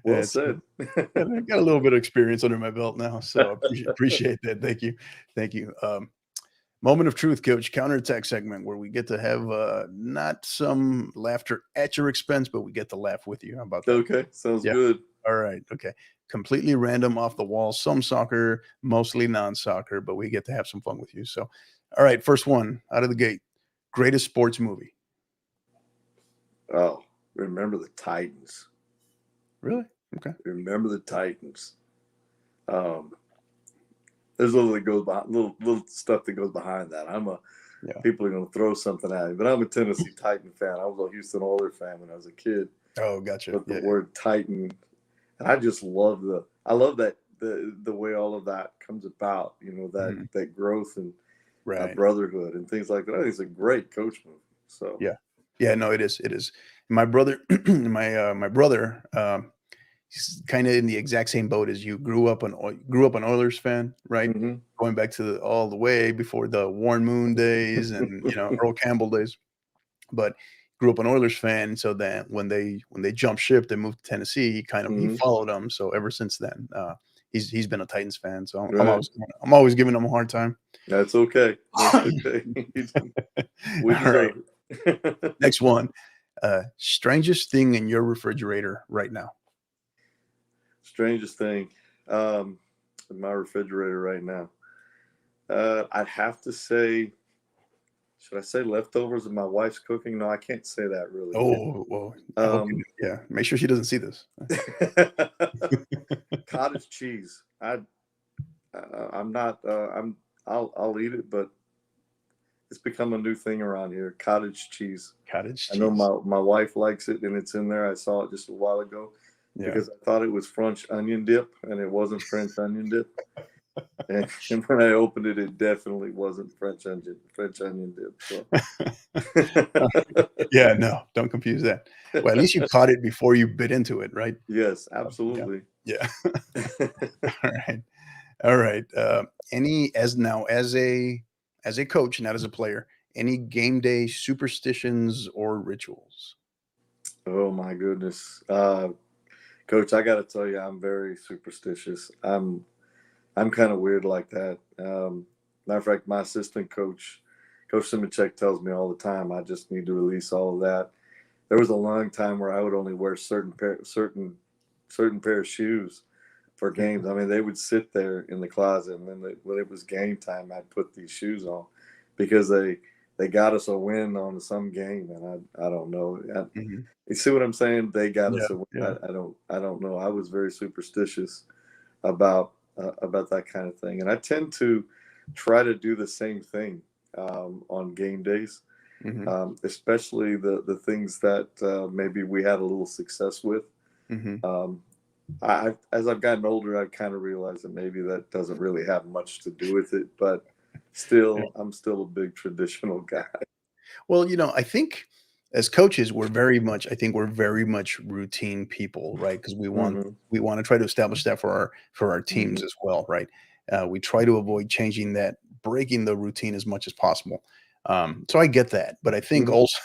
Well It's said. I got a little bit of experience under my belt now, so I appreciate that. Thank you. Thank you. Moment of truth, coach. Counterattack segment where we get to have not some laughter at your expense, but we get to laugh with you. How about that? Okay, sounds Yeah. good. All right. Okay. Completely random, off the wall. Some soccer, mostly non-soccer, but we get to have some fun with you. So, all right. First one out of the gate. Greatest sports movie. Oh, remember the Titans. Really? Okay. Remember the Titans. There's a little that goes behind, little stuff that goes behind that. Yeah. People are going to throw something at me, but I'm a Tennessee Titan fan. I was a Houston Oilers fan when I was a kid. Oh, gotcha. But the Yeah. word Titan, and I just love that the way all of that comes about. You know, that growth and Right. brotherhood and things like that. I think it's a great coach movie. So Yeah. Yeah. No, it is. It is. My brother, my brother, he's kind of in the exact same boat as you. Grew up an Oilers fan, right? hmm Going back to all the way before the Warren Moon days and Earl Campbell days, but grew up an Oilers fan. So then when they jumped ship and moved to Tennessee, he followed them. So ever since then, he's been a Titans fan. So Right. I'm always giving him a hard time. That's okay. That's okay. We All right. deserve it. Next one. Strangest thing in your refrigerator right now. Strangest thing in my refrigerator right now. I'd have to say, should I say leftovers of my wife's cooking? No, I can't say that really. Oh, well, I hope yeah. Make sure she doesn't see this. Cottage cheese. I'm not. I'll eat it, but it's become a new thing around here. Cottage cheese. Cottage cheese. I know my wife likes it, and it's in there. I saw it just a while ago because I thought it was French onion dip, and it wasn't French onion dip. And when I opened it, it definitely wasn't French onion dip. So. Yeah, no, don't confuse that. Well, at least you caught it before you bit into it, right? Yes, absolutely. Yeah. All right. As a coach, not as a player, any game day superstitions or rituals? Oh my goodness, Coach, I got to tell you, I'm very superstitious. I'm kind of weird like that. Matter of fact, my assistant coach, Coach Simicek, tells me all the time I just need to release all of that. There was a long time where I would only wear certain pair of shoes for games. I mean, they would sit there in the closet, and then when it was game time, I'd put these shoes on because they got us a win on some game, and I don't know. You see what I'm saying? They got us a win. Yeah. I don't know. I was very superstitious about that kind of thing, and I tend to try to do the same thing on game days, especially the things that maybe we had a little success with. As I've gotten older, I kind of realized that maybe that doesn't really have much to do with it, but still, I'm still a big traditional guy. Well, I think as coaches, we're very much routine people, right? Because we want to try to establish that for our teams as well, right? We try to avoid breaking the routine as much as possible. So I get that, but I think also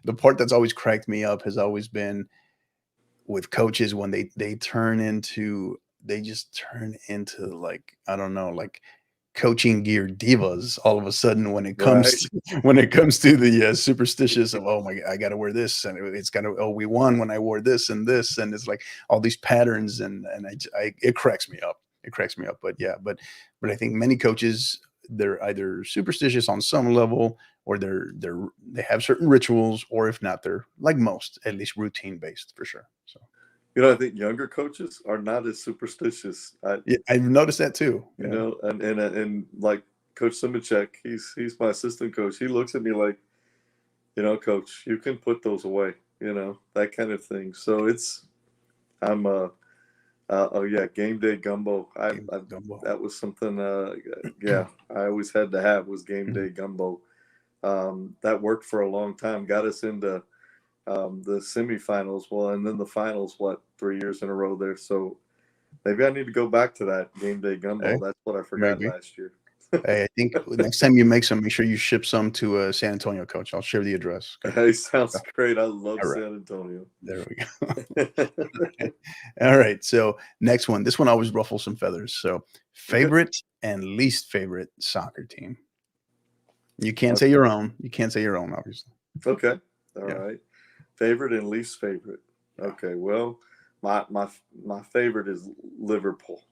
the part that's always cracked me up has always been with coaches when they just turn into like, I don't know, like coaching gear divas all of a sudden when it comes to the superstitious of, oh my God, I got to wear this, and it's got to, oh, we won when I wore this, and it's like all these patterns, and it cracks me up. But yeah, but I think many coaches, they're either superstitious on some level, or they have certain rituals, or if not, they're like most, at least routine based for sure. So. I think younger coaches are not as superstitious. I've noticed that too. And like Coach Simicek, he's my assistant coach. He looks at me like, Coach, you can put those away, that kind of thing. So game day gumbo. That was something. I always had to have was game day gumbo. That worked for a long time. Got us into the semifinals, and then the finals, 3 years in a row there. So maybe I need to go back to that game day gumbo. Hey, that's what I forgot last year. Hey, I think next time you make some, make sure you ship some to San Antonio, Coach. I'll share the address. Okay? Hey, sounds great. I love San Antonio. There we go. All right. So next one. This one always ruffles some feathers. So favorite and least favorite soccer team. You can't say your own. You can't say your own, obviously. Okay. All Yeah. right. Favorite and least favorite. Okay. Well, my favorite is Liverpool.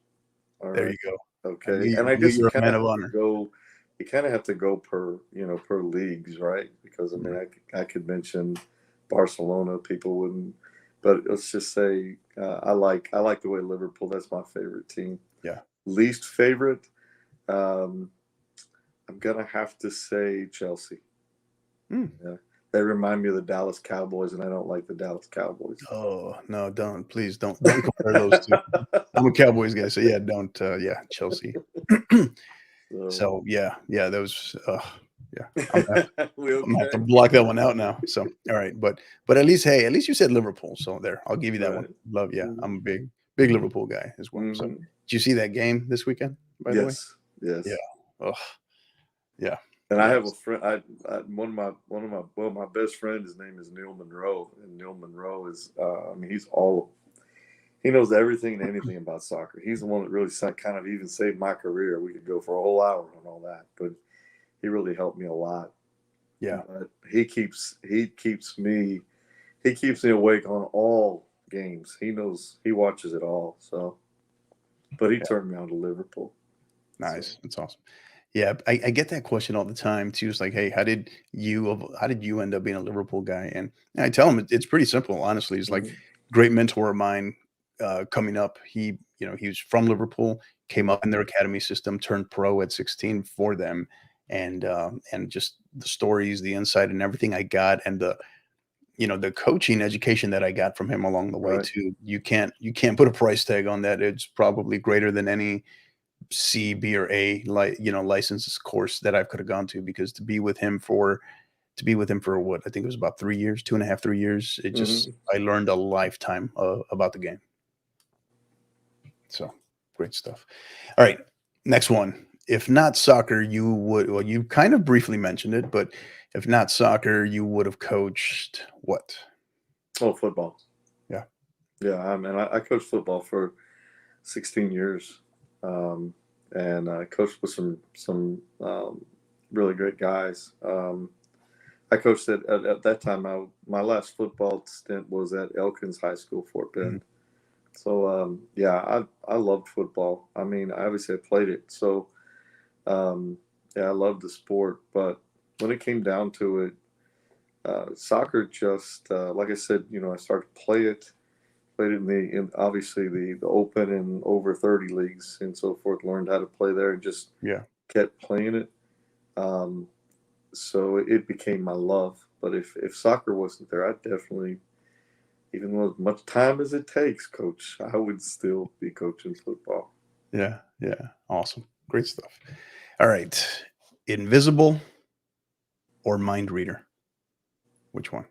All There right. you go. Okay. And I knew guess you you were a kind man of of have to honor. go. You kind of have to go per leagues, right? Because I mean, Mhm. I could mention Barcelona. People wouldn't, but let's just say I like the way Liverpool. That's my favorite team. Yeah. Least favorite. Um, I'm gonna have to say Chelsea. Mm. Yeah. They remind me of the Dallas Cowboys, and I don't like the Dallas Cowboys. Oh, no, don't. Please don't compare those two. I'm a Cowboys guy, so yeah, don't. Yeah, Chelsea. So So yeah, those. Yeah, I'm gonna, we I'm gonna have to okay? block that one out now. So all right, but at least at least you said Liverpool. So there, I'll give you that one. Right. Love, yeah, Mhm. I'm a big Liverpool guy as well. So Mhm. did you see that game this weekend? By the way, Yes. yeah. Yes. Oh yeah, And I yeah. have a friend. My best friend. His name is Neil Monroe, and Neil Monroe is. I mean, he knows everything and anything about soccer. He's the one that really kind of even saved my career. We could go for a whole hour on all that, but he really helped me a lot. Yeah. But he keeps me awake on all games. He watches it all. So, but he Yeah. turned me on to Liverpool. So, Nice. That's awesome. Yeah, I get that question all the time too. It's like, hey, how did you end up being a Liverpool guy? And I tell them it's pretty simple, honestly. It's like mhm, great mentor of mine coming up. He was from Liverpool, came mhm, up in their academy system, turned pro at 16 for them, and just the stories, the insight, and everything I got, and the coaching education that I got from him along the way right. too. You can't put a price tag on that. It's probably greater than any C, B, or A, licenses course that I could have gone to, because to be with him for what I think it was about 3 years, 2.5, 3 years. hmm I learned a lifetime about the game. So great stuff. All right, next one. If not soccer, you would. Well, you kind of briefly mentioned it, but if not soccer, you would have coached what? Oh, football. Yeah. Yeah, I coached football for 16 years, and I coached with some really great guys. I coached at that time. My last football stint was at Elkins High School, Fort Mhm. Bend. So yeah, I loved football. I mean, I obviously I played it, so yeah, I loved the sport. But when it came down to it, soccer just like I said, I started to play it. Played in obviously the open and over 30 leagues and so forth. Learned how to play there and just Yeah. kept playing it. Um, so it became my love. But if soccer wasn't there, I definitely, even though as much time as it takes, coach, I would still be coaching football. Yeah. Yeah. Awesome. Great stuff. All right. Invisible or mind reader? Which one?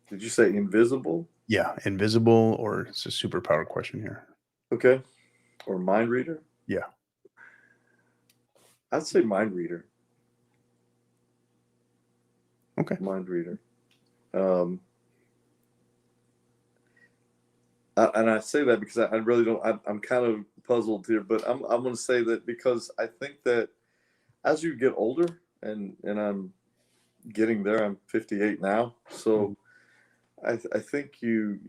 Did you say invisible? Yeah, invisible, or it's a superpower question here. Okay, or mind reader? Yeah. I'd say mind reader. Okay. Mind reader. Um, and I say that because I really don't. I'm kind of puzzled here, but I'm going to say that because I think that as you get older, and I'm getting there. I'm 58 now, Mhm. so I think you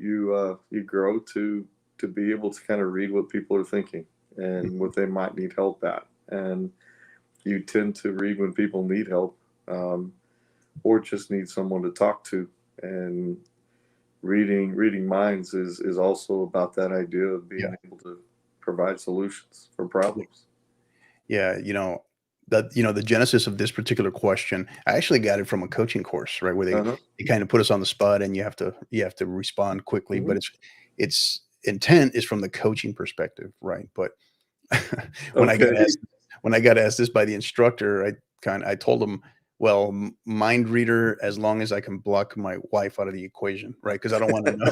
grow to be able to kind of read what people are thinking and Mhm. what they might need help at, and you tend to read when people need help, um, or just need someone to talk to. And reading minds is also about that idea of being Yeah. able to provide solutions for Yeah. problems. Yeah. The genesis of this particular question, I actually got it from a coaching course, right? Where they, Uh-huh. they kind of put us on the spot, and you have to respond quickly, but hmm it's intent is from the coaching perspective, right? But when I got Okay. asked when I got asked this by the instructor, I told him, well, mind reader, as long as I can block my wife out of the equation, right? Because I don't want to know.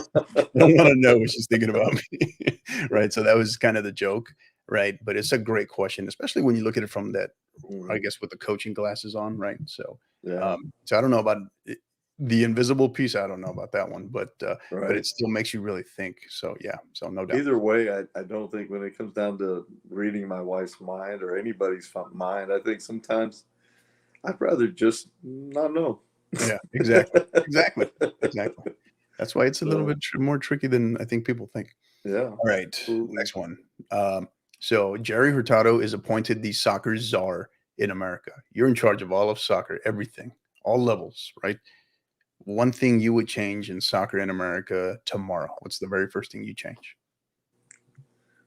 I don't want to know what she's thinking about me, right? So that was kind of the joke, right? But it's a great question, especially when you look at it from that, I Mhm. guess, with the coaching glasses on, right? So, Yeah. I don't know about it. the invisible piece, I don't know about that one, but it right? still makes you really think. So yeah, so no doubt. Either way, I don't think when it comes down to reading my wife's mind or anybody's mind, I think sometimes I'd rather just not know. Yeah, exactly, exactly, exactly. That's why it's a little So, bit more tricky than I think people think. yeah, All right, absolutely. next one. So Jerry Hurtado is appointed the soccer czar in America. You're in charge of all of soccer, everything, all levels, right? One thing you would change in soccer in America tomorrow. What's the very first thing you change?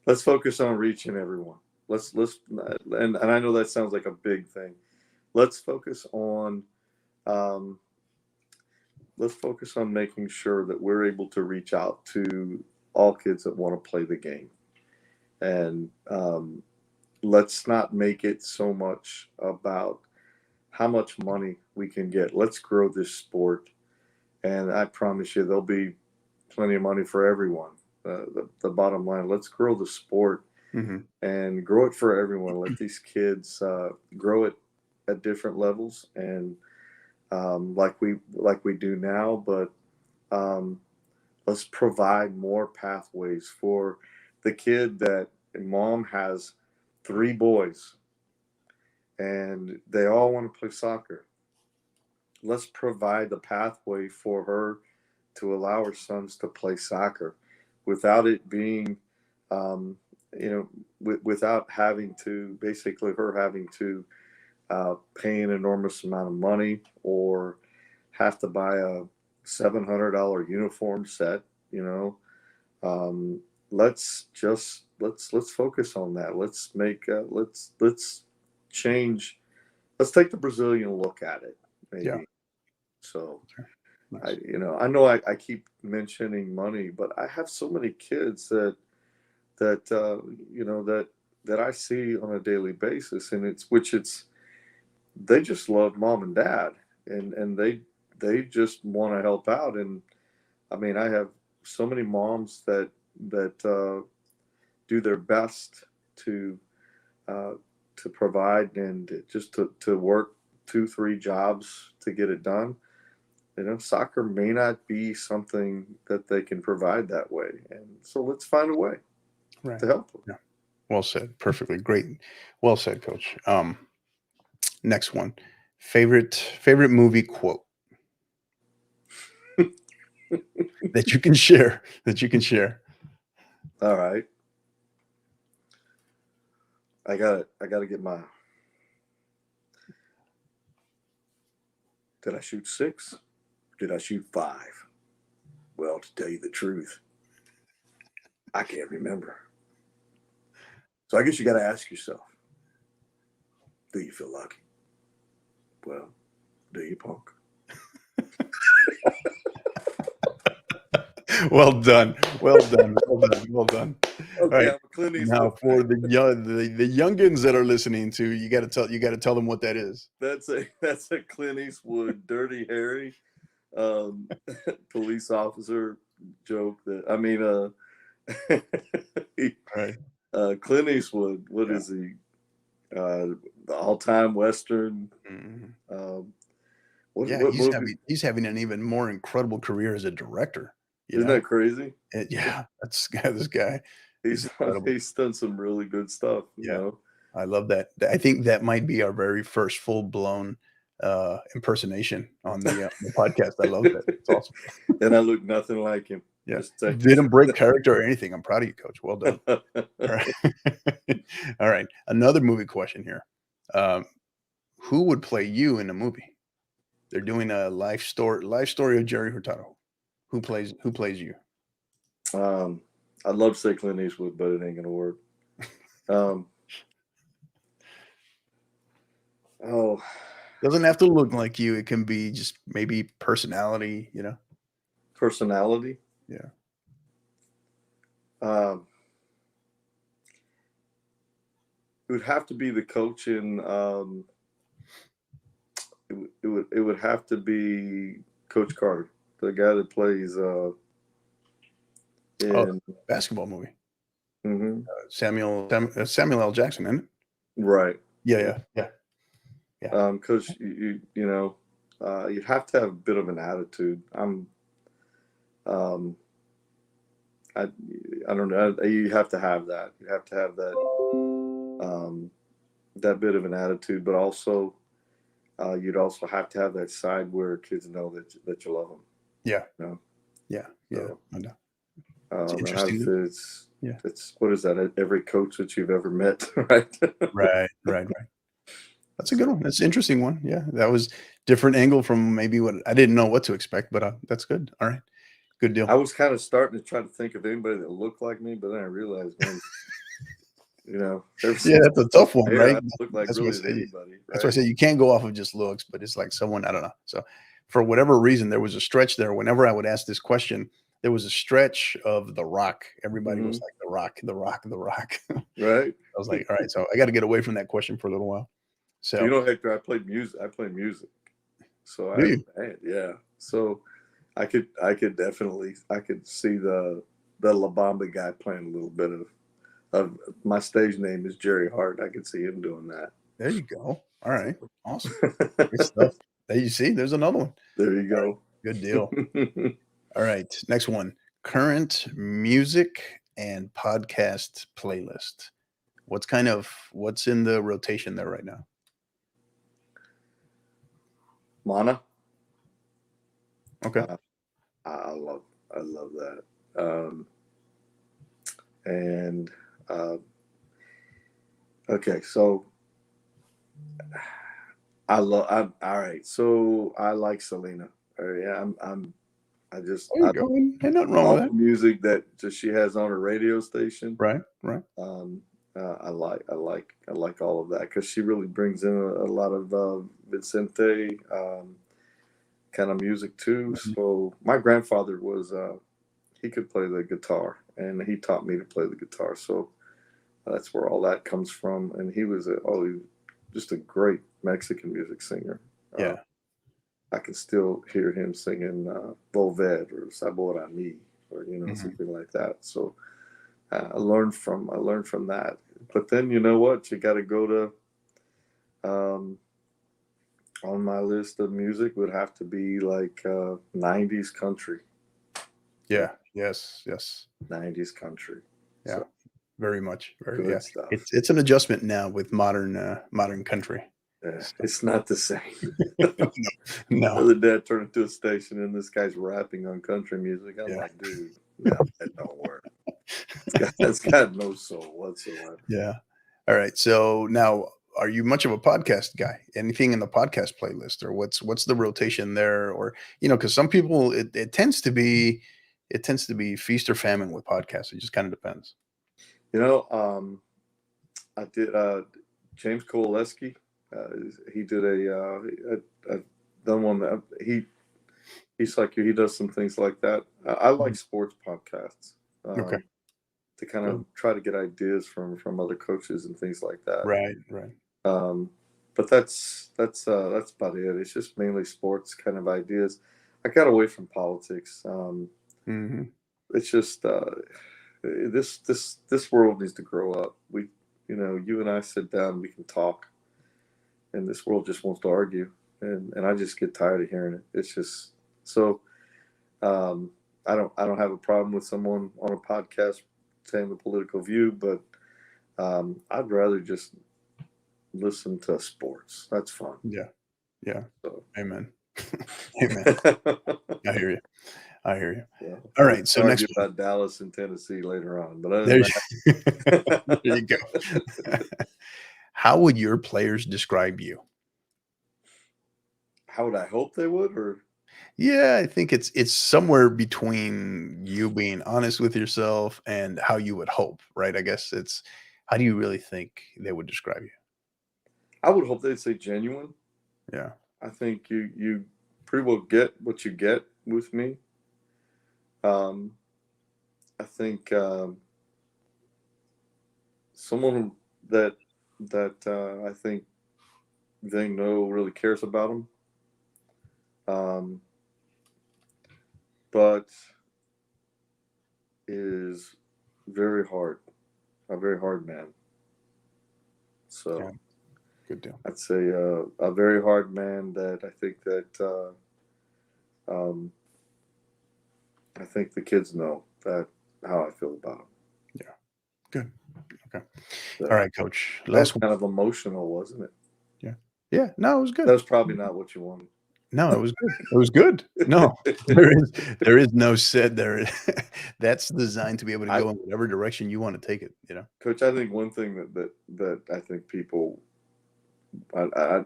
Let's focus on reaching everyone. Let's and I know that sounds like a big thing. Let's focus on um, let's focus on making sure that we're able to reach out to all kids that want to play the game, and let's not make it so much about how much money we can get. Let's grow this sport, and I promise you, there'll be plenty of money for everyone. The bottom line, let's grow the sport Mhm. and grow it for everyone. Let these kids grow it at different levels, and like we do now. But um, let's provide more pathways for the kid that mom has three boys and they all want to play soccer. Let's provide the pathway for her to allow her sons to play soccer without it being, um, without having to basically her having to pay an enormous amount of money or have to buy a $700 uniform set. You know, um, let's focus on that. Let's change. Let's take the Brazilian look at it, Yeah. maybe. So Nice. I know I keep mentioning money, but I have so many kids that that I see on a daily basis, and it's they just love mom and dad, and they just want to help out. And I mean, I have so many moms that do their best to uh, to provide and just to work 2 3 jobs to get it done. You know, soccer may not be something that they can provide that way, and so let's find a way Right. to help them. Yeah. Well said. Perfectly great. Well said, coach. Next one. Favorite movie quote that you can share. That you can share. All right, I got to get my. Did I shoot 6? Did I shoot 5? Well, to tell you the truth, I can't remember. So I guess you got to ask yourself, do you feel lucky? Well, do you, punk? Well done. Well done. Well done. Well done. All Okay, right. I'm a Clint Now Eastwood for fan. the youngins that are listening to, you got to tell them what that is. That's a Clint Eastwood Dirty Harry um, police officer joke. That I mean, he, Right. Clint Eastwood. What Yeah. is he? The all-time Western. Mhm. Um, Yeah, what movie? he's having an even more incredible career as a director, you Isn't know? that crazy? Yeah, that's this guy is He's incredible. he's done some really good stuff. You Yeah, know. I love that. I think that might be our very first full-blown, impersonation on the podcast. I love that. It's awesome. And I look nothing like him. Yeah. Just to Didn't break character or anything. I'm proud of you, coach. Well done. tell All you. right. All right. Another movie question here. Um, who would play you in a movie? They're doing a life story of Jerry Hurtado. Who plays you? I'd love to say Clint Eastwood, but it ain't gonna work. Um, oh, Doesn't have to look like you. It can be just maybe personality, you know? personality. Yeah. Um, it would have to be the coach in. It would have to be Coach Carter, the guy that plays Oh, in. basketball movie. Mhm. Samuel L. Jackson, isn't it? Right. Yeah, Yeah. yeah, yeah, yeah. Because you know, you'd have to have a bit of an attitude. Um, I, I don't know. You have to have that. You have to have um, that bit of an attitude, but also you'd also have to have that side where kids know that you love them. Yeah. You know? Yeah. Yeah. So, I know. It's and interesting. Yeah. it's what is that? Every coach that you've ever met, right? Right. Right. Right. That's a good So, one. That's an interesting one. Yeah. That was different angle from maybe what I didn't know what to expect, but that's good. All right. Good deal. I was kind of starting to try to think of anybody that looked like me, but then I realized, man, ever Yeah, since that's a I got tough one, my hair, right? I don't look like That's why I really say anybody, that's why I right? say you can't go off of just looks, but it's like someone, I don't know. So for whatever reason, there was a stretch there. Whenever I would ask this question, there was a stretch of The Rock. Everybody was Hmm. like, The Rock, The Rock, The Rock. I Right? was like, all right, so I got to get away from that question for a little while. You So know, Hector, I played music. I play music, so do you? yeah. So I could see the La Bamba guy playing a little bit of my stage name is Jerry Hart. I could see him doing that. There you go. All right. So. Awesome. Great stuff. There you see, there's another one. There you All right. go. Good deal. All right. Next one. Current music and podcast playlist. What's in the rotation there right now? Mana, Okay. I love that. And uh, okay, so I'm all right. So I like Selena. Yeah, There you go. Ain't nothing wrong with all that. the music that she has on her radio station. Right. Right. Um, I like all of that because she really brings in a lot of Vicente kind of music too. Mhm. So my grandfather was he could play the guitar and he taught me to play the guitar. So that's where all that comes from. And he was just a great Mexican music singer. Uh, Yeah. I can still hear him singing Volved or Sabor a Mi or Mhm. something like that. So I learned from that. But then you know what? You got to go to on my list of music would have to be like 90s country. Yeah. Yes. Yes. 90s country. Yeah. So Very much. Very. Yeah. good stuff. It's an adjustment now with modern country. Yeah, So, it's not the same. The no. other day I turned into a station and this guy's rapping on country music. I'm Yeah. like, dude, no, that don't work. It's got no soul whatsoever. Yeah. All right. So now, are you much of a podcast guy? Anything in the podcast playlist, or what's the rotation there? Or because some people it tends to be feast or famine with podcasts. It just kind of depends. You know, I did James Kowaleski. Uh, he did a done one that he's like you. He does some things like that. I like Mhm. sports podcasts Okay. to kind Good. of try to get ideas from other coaches and things like that. Right. Right. Um, but that's about it. It's just mainly sports kind of ideas. I got away from politics. Hmm. It's just this world needs to grow up. You and I sit down, we can talk, and this world just wants to argue, and I just get tired of hearing it. It's just so. Um, I don't have a problem with someone on a podcast saying the political view, but I'd rather just listen to sports. That's fun. Yeah. Yeah. So. Amen. Amen. I hear you. I hear you. Yeah, All we right. So can argue next one. about Dallas and Tennessee later on, but other There than you, there that, you go. How would your players describe you? how would I hope they would? Or Yeah, I think it's somewhere between you being honest with yourself and how you would hope, right? I guess it's how do you really think they would describe you? I would hope they'd say genuine. Yeah. I think you pretty well get what you get with me. Um, I think someone that I think they know really cares about them, um, but is very hard, a very hard man. Yeah. So Good deal. I'd say a very hard man that I think the kids know that how I feel about him. Yeah. Good. Okay. So All right, Coach. that was Last one. kind of emotional, wasn't it? Yeah. Yeah. No, it was good. That was probably not what you wanted. No, it was good. It was good. No, there is no set there. That's designed to be able to go in whatever direction you want to take it, you know. Coach, I think one thing that I think people, I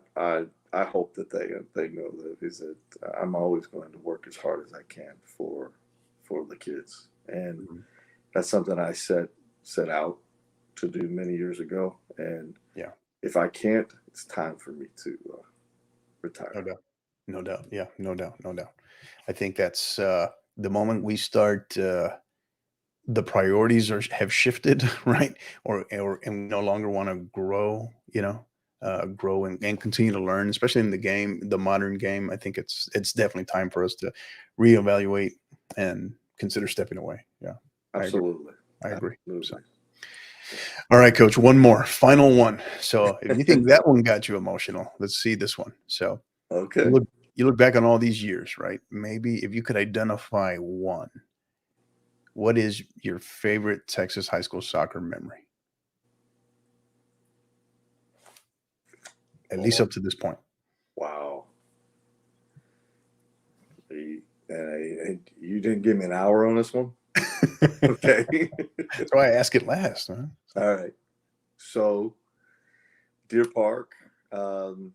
hope that they know that is that I'm always going to work as hard as I can for the kids, and Mhm. that's something I set out to do many years ago. And Yeah. if I can't, it's time for me to No retire. doubt. No doubt. Yeah, no doubt. No doubt. I think that's the moment we start the priorities have shifted, right? Or and we no longer want to grow, you know, grow and continue to learn, especially in the game, the modern game. I think it's definitely time for us to reevaluate and consider stepping away. Yeah, Absolutely. I agree. So, Absolutely. all right, Coach, one more, final one. So if you think that one got you emotional, let's see this one. So Okay. you look back on all these years, right? Maybe if you could identify one, what is your favorite Texas high school soccer memory? At least Oh, up to this point. wow. You didn't give me an hour on this one? Okay. That's why I ask it last. Huh? All right. So, Deer Park, in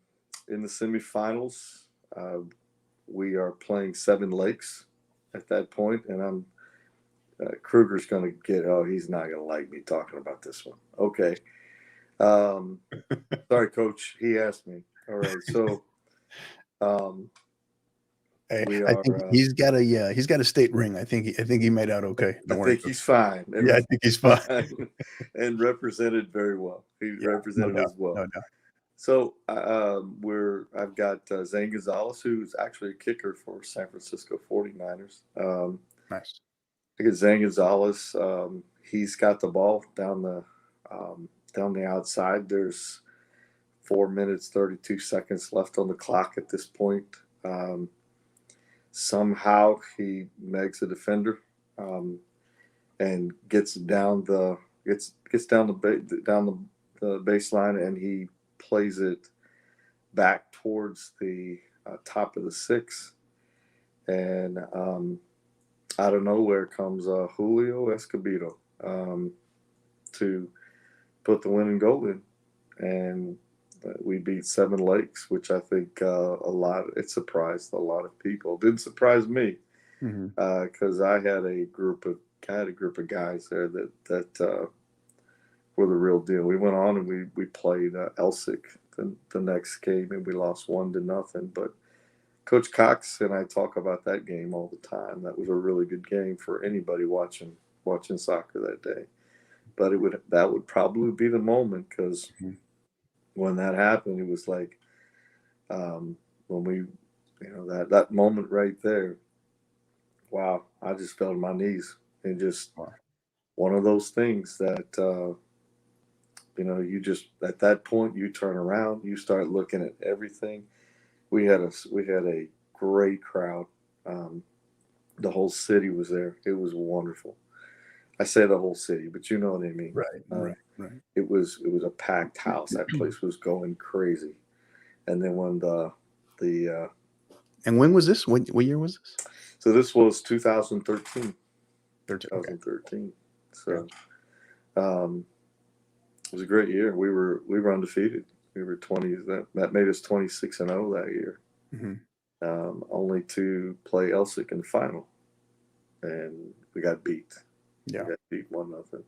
the semifinals, we are playing Seven Lakes at that point, and I'm Kruger's going to get. Oh, he's not going to like me talking about this one. Okay. Sorry, Coach. He asked me. All right. So, we I are. think he's got a state ring. I think he made out okay. I Don't worry. think he's fine. Yeah, I think he's fine. And represented very well. He Yeah, represented no us well. doubt, no doubt. So I've got Zane Gonzalez, who's actually a kicker for San Francisco 49ers. Nice. I get Zane Gonzalez. He's got the ball down the outside. There's 4 minutes 32 seconds left on the clock at this point. Somehow he makes a defender and gets down the baseline, and he plays it back towards the top of the six. And out of nowhere comes Julio Escobedo to put the winning goal in, and we beat Seven Lakes, which I think it surprised a lot of people. It didn't surprise me because I had a group of guys there that were the real deal. We went on and we played Elsick the next game, and we lost 1-0. But Coach Cox and I talk about that game all the time. That was a really good game for anybody watching soccer that day. But that would probably be the moment, because when that happened, it was like when we, that moment right there. Wow, I just fell to my knees, and just one of those things that you just at that point you turn around, you start looking at everything. We had a great crowd. The whole city was there. It was wonderful. I say the whole city, but you know what I mean. Right. It was a packed house. That place was going crazy. And then when the and when was this? What year was this? So this was 2013. 2013. So it was a great year. We were undefeated. We were 20. That made us 26-0 that year. Only to play Elsick in the final, and we got beat. Yeah, we got beat 1-0. So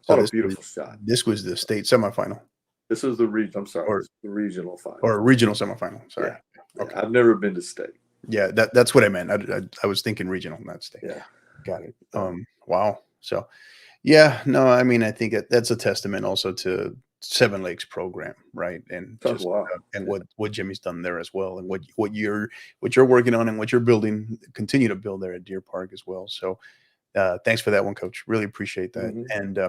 What a beautiful shot! This was the state semifinal. This was the region. I'm sorry, the regional final or regional semifinal. Sorry. Yeah. Okay. I've never been to state. Yeah, that's what I meant. I was thinking regional, not state. Yeah, got it. Wow. So, yeah, no, I mean, I think that's a testament also to Seven Lakes program, right? And just and what Jimmy's done there as well, and what you're working on and what you're building, continue to build there at Deer Park as well. So, thanks for that one, Coach. Really appreciate that. And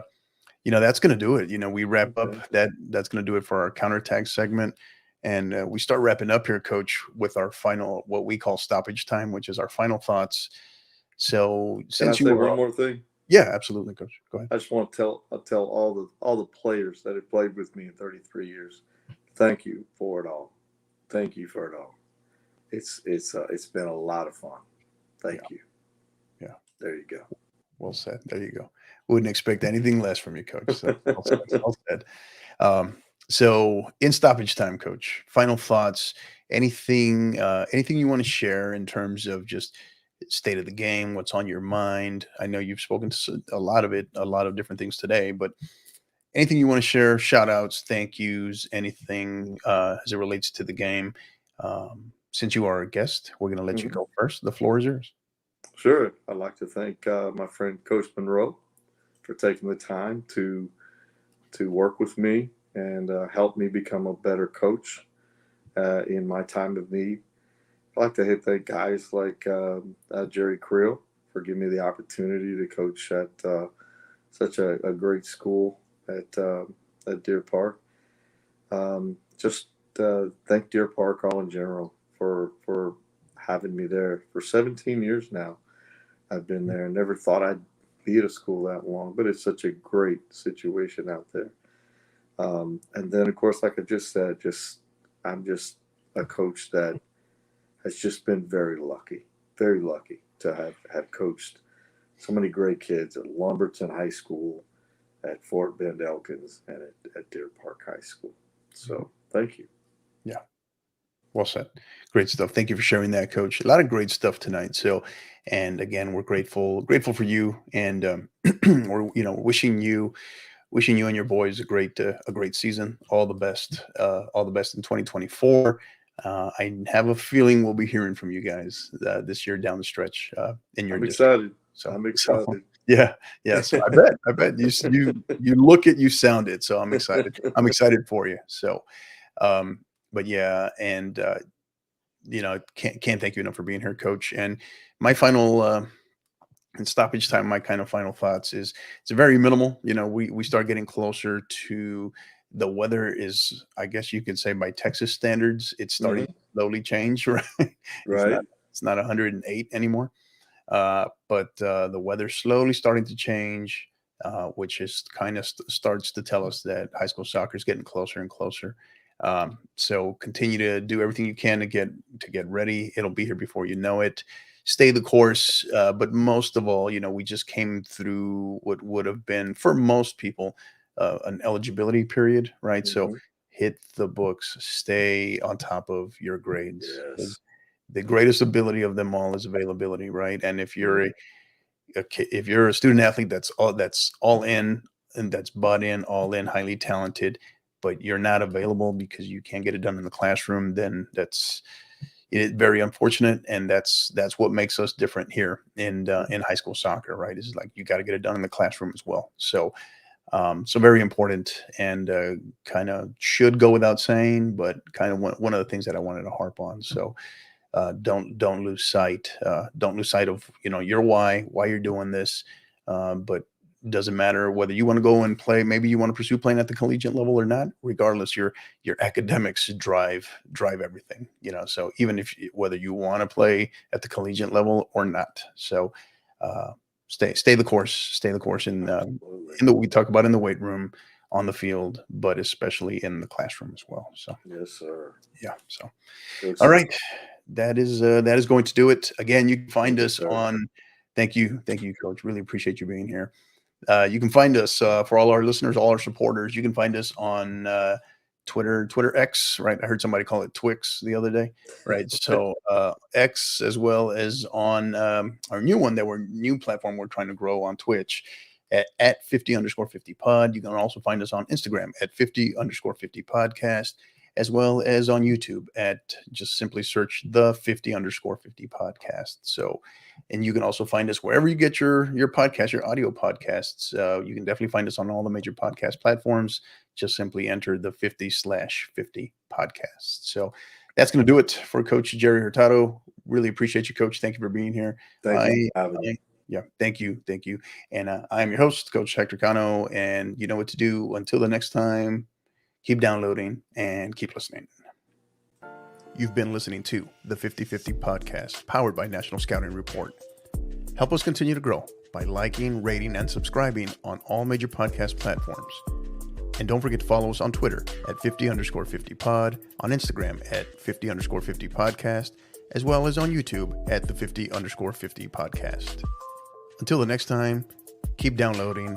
That's going to do it. We wrap up Okay. that's going to do it for our counterattack segment. And we start wrapping up here, Coach, with our final, what we call stoppage time, which is our final thoughts. So Can I since you say were, one more thing? yeah, absolutely, Coach. Go ahead. I just want to tell all the players that have played with me in 33 years, thank you for it all. Thank you for it all. It's been a lot of fun. Thank Yeah. you. Yeah. There you go. Well said. There you go. Wouldn't expect anything less from you, Coach. So well said. Well said. So in stoppage time, Coach, final thoughts, anything you want to share in terms of just state of the game, what's on your mind? I know you've spoken to a lot of it, a lot of different things today, but anything you want to share, shout outs, thank yous, anything as it relates to the game. Since you are a guest, we're going to let you Mhm. go first. The floor is yours. Sure. I'd like to thank my friend Coach Monroe for taking the time to work with me and help me become a better coach in my time of need. I'd like to thank guys like Jerry Creel for giving me the opportunity to coach at such a great school at Deer Park. Just thank Deer Park all in general for having me there for 17 years now. I've been there. Never thought I'd be at a school that long, but it's such a great situation out there. And then, of course, like I just said, I'm just a coach that has just been very lucky to have coached so many great kids at Lumberton High School, at Fort Bend Elkins, and at Deer Park High School. So thank you. Yeah. Well said. Great stuff. Thank you for sharing that, Coach. A lot of great stuff tonight. So, and again, we're grateful for you, and we're wishing you and your boys a great season. All the best in 2024. I have a feeling we'll be hearing from you guys this year down the stretch in your I'm district. excited. So, I'm so excited. yeah, yeah. So I bet you look it, you sound it. So I'm excited. I'm excited for you. So, but yeah, and can't thank you enough for being here, Coach. And my final and stoppage time, my kind of final thoughts is it's very minimal. We start getting closer to the weather is, I guess you could say by Texas standards, it's starting to Hmm. slowly change, right? It's Right. not 108 anymore. But the weather's slowly starting to change, which is kind of starts to tell us that high school soccer is getting closer and closer. So continue to do everything you can to get ready. It'll be here before you know it. Stay the course, but most of all, we just came through what would have been for most people an eligibility period, right? So Hmm. hit the books, stay on top of your grades. Yes. The greatest ability of them all is availability, right? And if you're Mhm. if you're a student athlete that's all in and that's bought in, all in, highly talented, but you're not available because you can't get it done in the classroom, then that's very unfortunate, and that's what makes us different here in high school soccer, right? Is like you got to get it done in the classroom as well. So so very important, and kind of should go without saying, but kind of one of the things that I wanted to harp on. So don't lose sight. Don't lose sight of your why you're doing this. But doesn't matter whether you want to go and play. Maybe you want to pursue playing at the collegiate level or not. Regardless, your academics drive everything. So even if whether you want to play at the collegiate level or not. So uh, stay the course. Stay the course Absolutely. in the we talk about in the weight room, on the field, but especially in the classroom as well. So Yes, sir. yeah. So Good all stuff. right. That is going to do it. Again, you can find Thank you, us sir. on thank you, Coach. Really appreciate you being here. You can find us for all our listeners, all our supporters. You can find us on Twitter X, right? I heard somebody call it Twix the other day, right? So X, as well as on our new platform we're trying to grow on Twitch at 50_50 pod. You can also find us on Instagram at 50_50 podcast, as well as on YouTube at just simply search the 50_50 podcast. So, and you can also find us wherever you get your podcast, your audio podcasts. You can definitely find us on all the major podcast platforms. Just simply enter the 50/50 podcast. So that's going to do it for Coach Jerry Hurtado. Really appreciate you, Coach. Thank you for being here. Thank you I for having me. Yeah. Thank you. Thank you. And I'm your host, Coach Hector Cano. And you know what to do. Until the next time, keep downloading and keep listening. You've been listening to the 50/50 podcast, powered by National Scouting Report. Help us continue to grow by liking, rating, and subscribing on all major podcast platforms. And don't forget to follow us on Twitter at 50_50pod, on Instagram at 50_50 podcast, as well as on YouTube at the 50_50 podcast. Until the next time, keep downloading